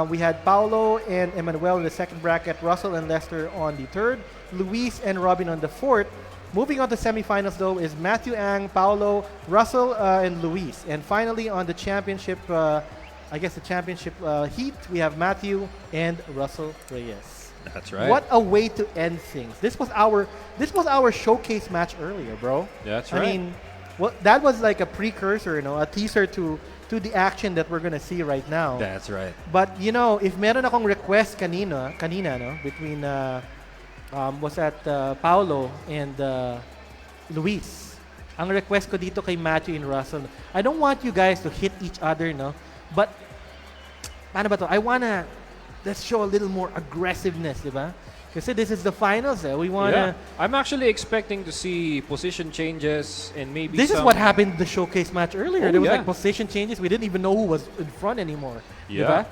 We had Paolo and Emmanuel in the second bracket, Russell and Lester on the third, Luis and Robin on the fourth. Moving on to semifinals, though, is Matthew Ang, Paolo, Russell, and Luis. And finally, on the championship, heat, we have Matthew and Russell Reyes. That's right. What a way to end things. This was our showcase match earlier, bro. That's right. I mean, that was like a precursor, a teaser to the action that we're gonna see right now. That's right. But if meron akong request kanina, no, between Paolo and Luis. Ang request ko dito kay Matthew and Russell, I don't want you guys to hit each other, no? But paano ba to? Let's show a little more aggressiveness, di ba? Kasi this is the finals. We wanna. Yeah. I'm actually expecting to see position changes and maybe. This is what happened in the showcase match earlier. Oh, there was like position changes. We didn't even know who was in front anymore. Yeah. Diba?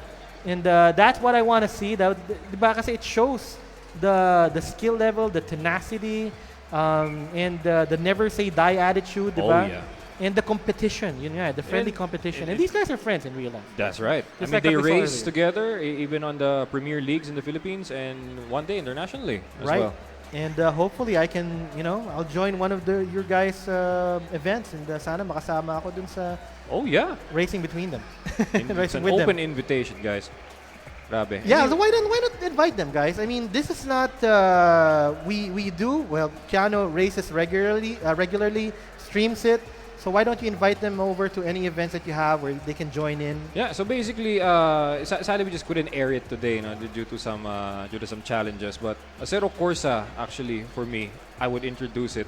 And that's what I want to see. Diba? Kasi it shows the skill level, the tenacity, and the never say die attitude. Diba? Oh yeah. And the competition, the friendly competition. And these guys are friends in real life. That's right. I mean, they race together, even on the Premier Leagues in the Philippines, and one day internationally as well. And hopefully I can, I'll join one of your guys' events, and sana makasama ako dun sa racing between them. It's an open invitation, guys. Grabe. Yeah, so why not invite them, guys? I mean, this is not we do Keanu races regularly, streams it. So why don't you invite them over to any events that you have where they can join in? Yeah. So basically, sadly we just couldn't air it today, due to some challenges. But Acero Corsa, actually, for me, I would introduce it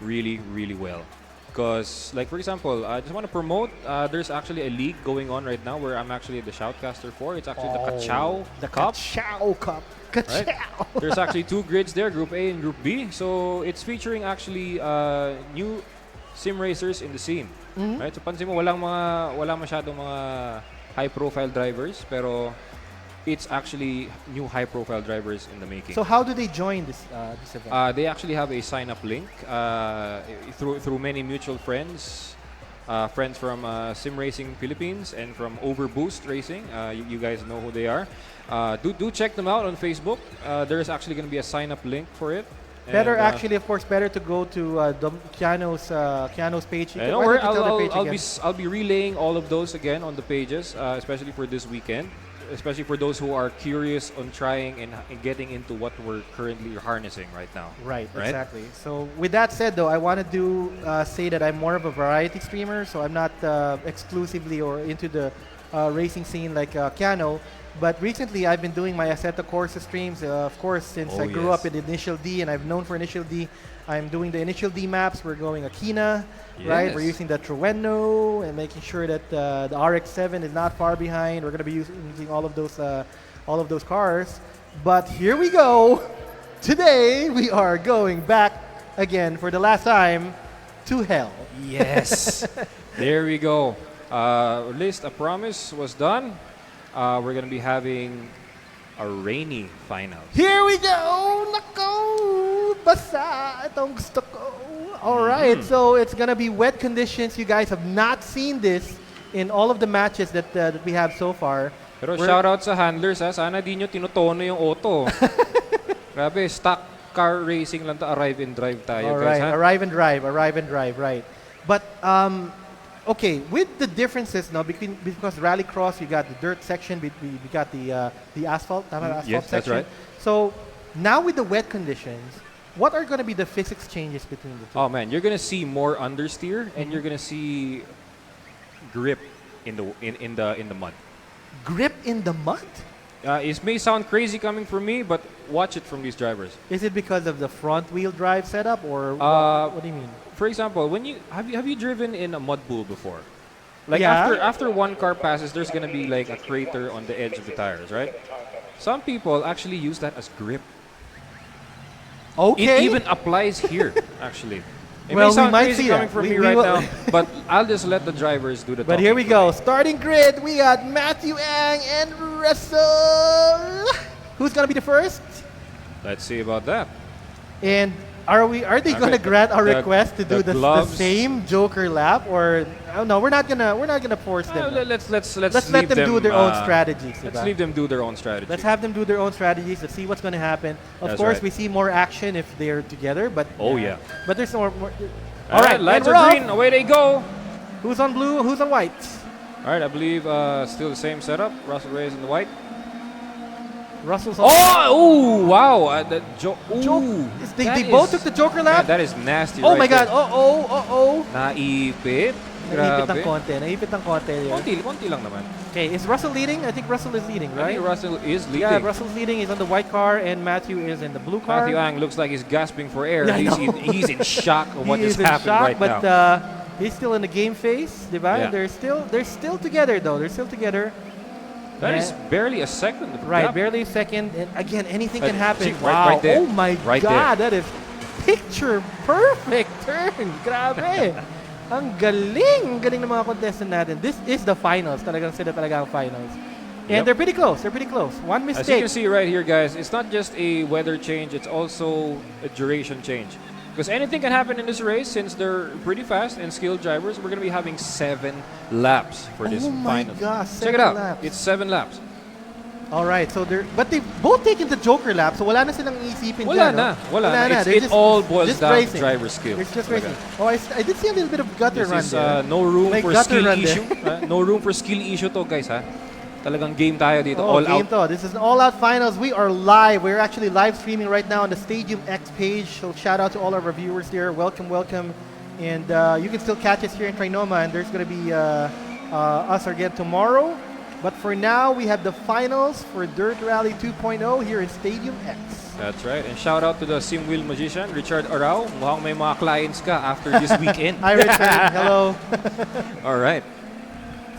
really, really well. Because, like for example, I just want to promote. There's actually a league going on right now where I'm actually the shoutcaster for. It's actually the Kachao Cup. Kachao Cup. Kachao. Right? There's actually 2 grids there, Group A and Group B. So it's featuring actually new sim racers in the scene. Mm-hmm. Right? So pansin mo walang masyadong mga high-profile drivers, pero it's actually new high-profile drivers in the making. So how do they join this event? They actually have a sign-up link through many mutual friends, friends from Sim Racing Philippines and from Overboost Racing. You guys know who they are. Do check them out on Facebook. There's actually going to be a sign-up link for it. Better to go to Keanu's page. Don't worry, I'll be relaying all of those again on the pages, especially for this weekend. Especially for those who are curious on trying and getting into what we're currently harnessing right now. Right, exactly. So with that said, though, I wanted to say that I'm more of a variety streamer, so I'm not exclusively or into the racing scene like Keanu. But recently, I've been doing my Assetto Corsa streams, of course, since I grew up in Initial D, and I've known for Initial D. I'm doing the Initial D maps. We're going Aquina, right? We're using the Trueno and making sure that the RX-7 is not far behind. We're going to be using all of those cars. But here we go. Today, we are going back again for the last time to hell. Yes. There we go. A promise was done. We're going to be having a rainy final. Here we go! Nako! Basa! Itong gusto ko. Alright, so it's going to be wet conditions. You guys have not seen this in all of the matches that we have so far. Pero shoutout sa handlers, sana di nyo tinutono yung auto. Grabe, stock car racing lang to, arrive and drive tayo. Alright, guys, arrive and drive, right. But, okay, with the differences now, because Rallycross, you got the dirt section, we got the asphalt, asphalt yes, section. that's right. So now with the wet conditions, what are going to be the physics changes between the two? Oh man, you're gonna see more understeer, and you're gonna see grip in the mud. Grip in the mud? It may sound crazy coming from me, but watch it from these drivers. Is it because of the front wheel drive setup, or what do you mean? For example, when you have you driven in a mud pool before? Like Yeah. after one car passes, there's gonna be like a crater on the edge of the tires, right? Some people actually use that as grip. Okay. It even applies here, actually. It Well, may sound we might crazy see coming that. from We me right will- now, but I'll just let the drivers do the But talking. here we go. Starting grid. We got Matthew Ang and Russell. Who's gonna be the first? Let's see about that. And are they gonna Okay, grant our the- request to do the the gloves. same Joker lap, or oh, no? We're not gonna force them. Let's Let's leave let them do their own uh, strategies. Let's diba? leave them do their own strategy. Let's have them do their own strategies. Let's see what's gonna happen. Of That's course, right. we see more action if they're together. But Oh, yeah. But there's more. All right, lights and are we're green. off. Away they go. Who's on blue? Who's on white? All right, I believe still the same setup. Russell Reyes in the white. Russell's on. Oh, wow. Ooh, They that both is- took the Joker Yeah, lap. that is nasty. Oh right my God. there. Oh. Naipit. Naipit ng Grabe. konti. Naipit ng konti. Yeah. Konti lang naman. Okay, is Russell leading? I think Russell is leading, I right? think Russell is leading. Yeah, Russell's leading. He's on the white car, and Matthew is in the blue car. Matthew Ang looks like he's gasping for air. Yeah, I know. He's in shock of what He just is in happened shock, right but now. he's still in the game phase, diba? Yeah. They're still together though. They're still together. That Yeah. is barely a second. of Right, gap. barely second, and again, anything Uh, can happen. see, Wow! right there. Oh my Right God, that is picture perfect turn. Grabe. Ang galing ng mga contestant natin. This is the finals. Talagang sila talaga ang finals. And Yep. they're pretty close. They're pretty close. One As you mistake. can see right here, guys, it's not just a weather change, it's also a duration change. Because anything can happen in this race, since they're pretty fast and skilled drivers. We're going to be having 7 laps for this Oh my final. gosh, Check 7 it out. laps. It's 7 laps. All right, so but they've both taken the Joker lap, so wala na silang isipin Wala dyan, na. no? Wala na. They're It all boils just down to racing. driver skill. It's just Talaga. racing. Oh, I did see a little bit of gutter run This is there. no room May for gutter skill run there. issue. No room for skill issue to, guys, ha? Talagang game tayo dito. Oh, All game out. to. This is an all-out finals. We are live. We're actually live streaming right now on the StadiumX page. So shout out to all of our viewers there. Welcome. And you can still catch us here in TriNoma, and there's going to be us again tomorrow. But for now, we have the finals for Dirt Rally 2.0 here in StadiumX. That's right. And shout out to the sim wheel magician, Richard Arao. Mukhang may mga clients ka after this weekend. Hi, Richard. Hello. All right.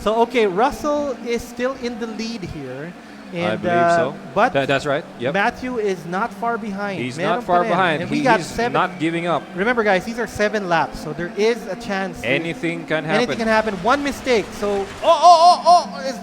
So, okay, Russell is still in the lead here. And, I believe so. But That's right. Yep. Matthew is not far behind. He's Meron not pa far rin. behind. And we got He's 7. not giving up. Remember, guys, these are 7 laps, so there is a chance. Anything can happen. Anything can happen. One mistake. So,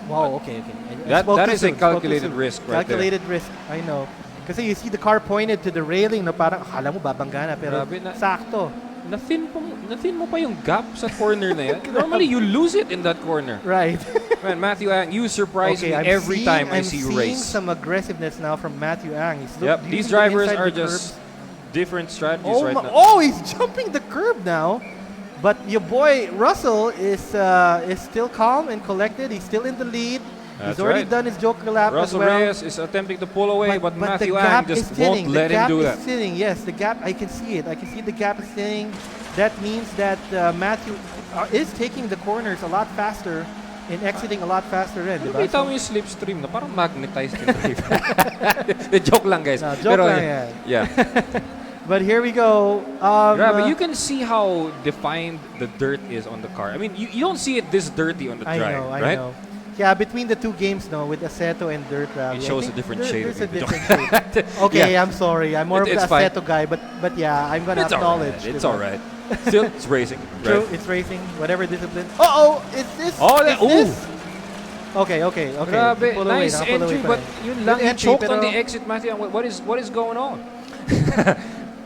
wow, okay. I That- spoke that too is a soon, spoke too calculated soon. risk right there. Calculated risk, I know. Kasi you see the car pointed to the railing, no, parang akala mo babangga na, pero Grabe na. sakto. Na-thin mo pa yung gap sa corner na yan. Normally, you lose it in that corner. Right. Man, Matthew Ang, you surprise me I'm every seeing, time I I'm see you seeing race. some aggressiveness now from Matthew Ang. He's Yep, using these the drivers inside are the just curbs. different strategies right now. Oh, he's jumping the curb now. But your boy Russell is still calm and collected. He's still in the lead. That's He's already right. done his Joker lap Russell as well. Reyes is attempting to pull away, but Matthew the Ang gap just is thinning. won't let him do The that. gap is thinning. Yes, the gap. I can see it. I can see the gap is thinning. That means that Matthew is taking the corners a lot faster and exiting a lot faster rin, Pero diba? kita mo yung slipstream na parang magnetized yung driver. The joke lang, guys. No, joke Pero, lang yan. Yeah. But here we go. Grabe, you can see how defined the dirt is on the car. I mean, you don't see it this dirty on the I drive, know, I right? know. Yeah, between the two games, no, with Assetto and Dirt Rally, It I shows think a different shade There's of a it. different shade. Okay, Yeah. I'm sorry. I'm more of It's the fine. Assetto guy, but yeah, I'm gonna It's acknowledge. alright. It's diba? alright. Still, it's racing. True, Right? it's racing. Whatever discipline. Oh, it's this. Oh, it's ooh. this. Okay. Grabe, Pull away, nice pull away entry, pa but rin. yun lang, Good you entry, choked on pero- the exit, Matthew. What is going on?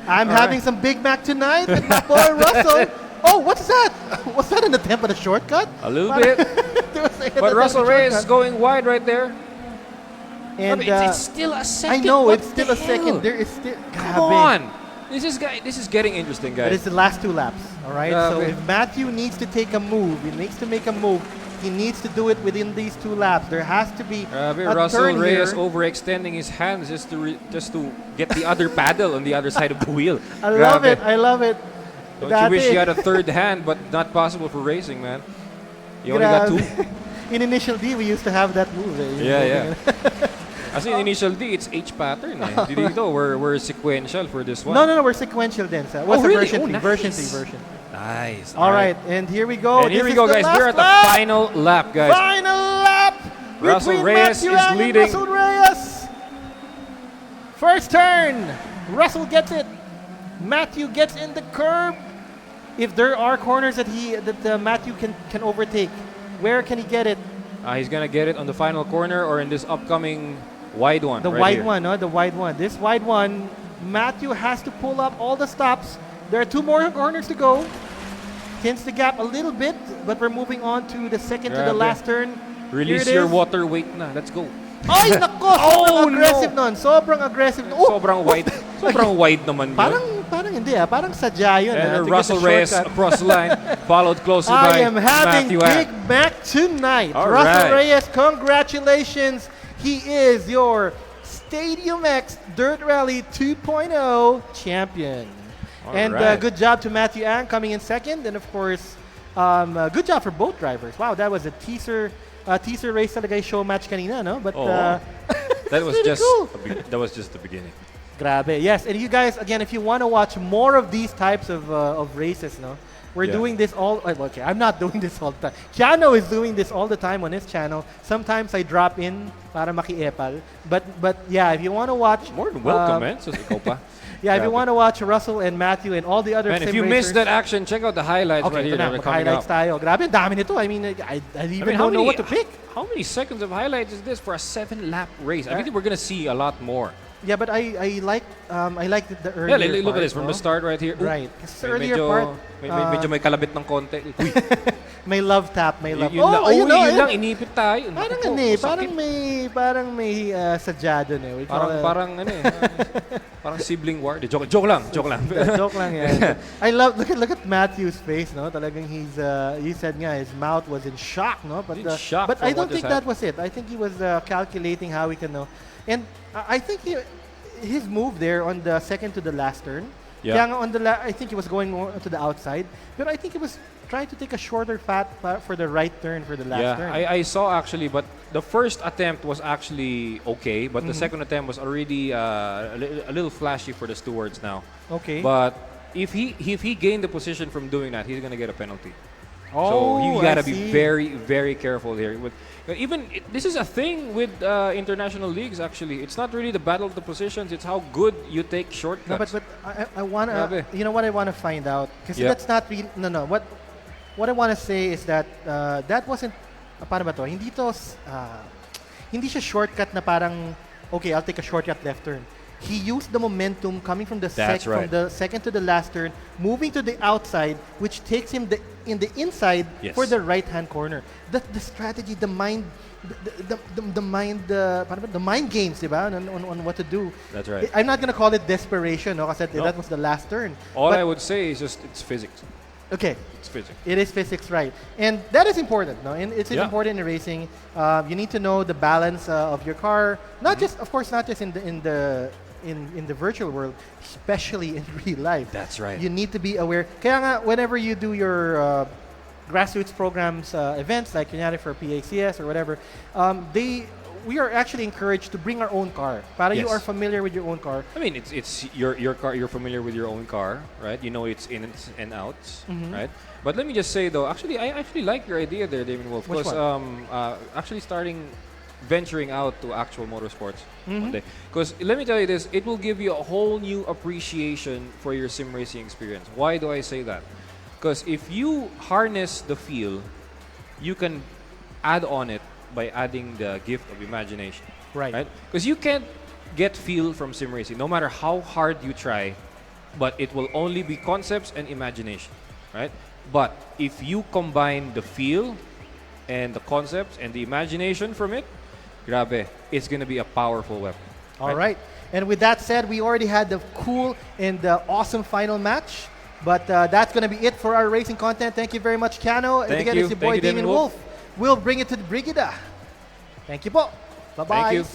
I'm All having right. some Big Mac tonight with my boy Russell. Oh, what's that? Was that an attempt at a shortcut? A little bit. There was an But attempt Russell at a Reyes is shortcut. going wide right there. And It's still a I second. know What it's the still a hell? second. There is still. Come on. This is getting interesting, But guys. it's the last 2 laps, all right? So Grabe. if Matthew needs to take a move, he needs to make a move, he needs to do it within these 2 laps. There has to be Grabe, a Russell turn Reyes here. overextending his hands just to get the other paddle on the other side of the wheel. I love Grabe. it. I love it. Don't you wish Dati- you had a third hand, but not possible for racing, man. You only got 2. In Initial D, we used to have that move. Yeah. As in initial D, it's H pattern. Dito, we're sequential for this one. No, we're sequential then. What's the really? version? Oh, three? nice. Version 3 version. Nice. All right, and here we go. And here This we go, is the guys. We're last at the lap. final lap, guys. Final lap. Russel between Reyes Matthew is Ang and leading. Russel Reyes. First turn. Russell gets it. Matthew gets in the curb. If there are corners that Matthew can overtake, where can he get it? He's gonna get it on the final corner or in this upcoming wide one. The right wide here. one, no? The wide one. This wide one, Matthew has to pull up all the stops. There are 2 more corners to go. Thins the gap a little bit, but we're moving on to the second to the Grabe. last turn. Release Here it your is. water weight na. Let's go. Ay, nako! Sobrang aggressive nun. Sobrang aggressive. Oh! Sobrang wide. Sobrang wide naman yun. Parang hindi Parang sadya yun. And to Russell get the Reyes shortcut. across the line, followed closely by I am having Matthew Big Ang. Mac tonight. All Russell right. Reyes, congratulations. He is your StadiumX Dirt Rally 2.0 champion. All And right. good job to Matthew Ang coming in second. And of course, good job for both drivers. Wow, that was a teaser race talaga yung show match kanina, no? But That was really just cool. that was just the beginning. Grabe. Yes, and you guys, again, if you want to watch more of these types of races, no, we're Yeah. doing this all. Okay, I'm not doing this all the time. Keanu is doing this all the time on his channel. Sometimes I drop in para makiepal. But yeah, if you want to watch, More than welcome, man. So ikaw pa. yeah, if you Grabe. want to watch Russell and Matthew and all the other Man, sim if you missed racers, that action, check out the highlights okay, right here ito na, that are coming mag-highlights up. tayo. Grabe, ang dami nito. I mean, I even don't know what to pick. How many seconds of highlights is this for a 7-lap race? I think we're gonna see a lot more. Yeah, but I like the Yeah, earlier look at this part, from no? the start right here. Ooh, Right. Kasi may earlier medyo, part, medyo may kalabit ng konti. Uy, may love tap, may love. yun lang, ayun, no, yun ayun. lang, inipit tayo. Naku Parang po, ano eh, masakit. parang may sadya dun eh. We call it- Parang ano eh, parang sibling war. Joke lang. joke lang yan. I love, look at Matthew's face, no? Talagang he said nga, his mouth was in shock, no? But, In shock but for I don't what think just that was it. I think he was calculating how he can know. And I think his move there on the second to the last turn, Yeah. kaya nga on I think he was going more to the outside, but I think he was trying to take a shorter path for the right turn for the last turn. I saw actually, but the first attempt was actually okay, but the second attempt was already a little flashy for the stewards now. Okay. But if he gained the position from doing that, he's gonna get a penalty. So Oh, you I gotta be see. very, very careful here. This is a thing with international leagues. Actually, it's not really the battle of the positions; it's how good you take shortcuts. No, but I want to, Grabe. you know what I want to find out? Because Yep. that's not really, no. What I want to say is that that wasn't, paano ba to? Hindi siya shortcut na parang, okay, I'll take a shortcut left turn. He used the momentum coming from the, That's right. from the second to the last turn, moving to the outside, which takes him in the inside Yes. for the right-hand corner. The strategy, the mind, the mind games, diba? On what to do. That's right. I'm not gonna call it desperation, no, kasi that was the last turn. All But- I would say is just it's physics. Okay, It's physics. it is physics, right? And that is important, no? And it's Yeah. important in racing. You need to know the balance of your car, not just, of course, not just in the virtual world, especially in real life. That's right. You need to be aware. Kaya nga, whenever you do your grassroots programs, events like kunyari for PACS or whatever, we are actually encouraged to bring our own car. Para you Yes. are familiar with your own car. I mean, it's your car. You're familiar with your own car, right? You know its ins and outs, right? But let me just say though, actually, I actually like your idea there, DamienWolf, Which because one? actually venturing out to actual motorsports one day. Because let me tell you this, it will give you a whole new appreciation for your sim racing experience. Why do I say that? Because if you harness the feel, you can add on it by adding the gift of imagination. Right. Because you can't get feel from sim racing, no matter how hard you try, but it will only be concepts and imagination, right? But if you combine the feel and the concepts and the imagination from it, grabe, it's gonna be a powerful weapon. All right. And with that said, we already had the cool and awesome final match. But that's going to be it for our racing content. Thank you very much, Cano. And Thank again, you. it's your boy, Thank you, DamienWolf. We'll bring it to the Brigida. Thank you po. Bye-bye. Thank you.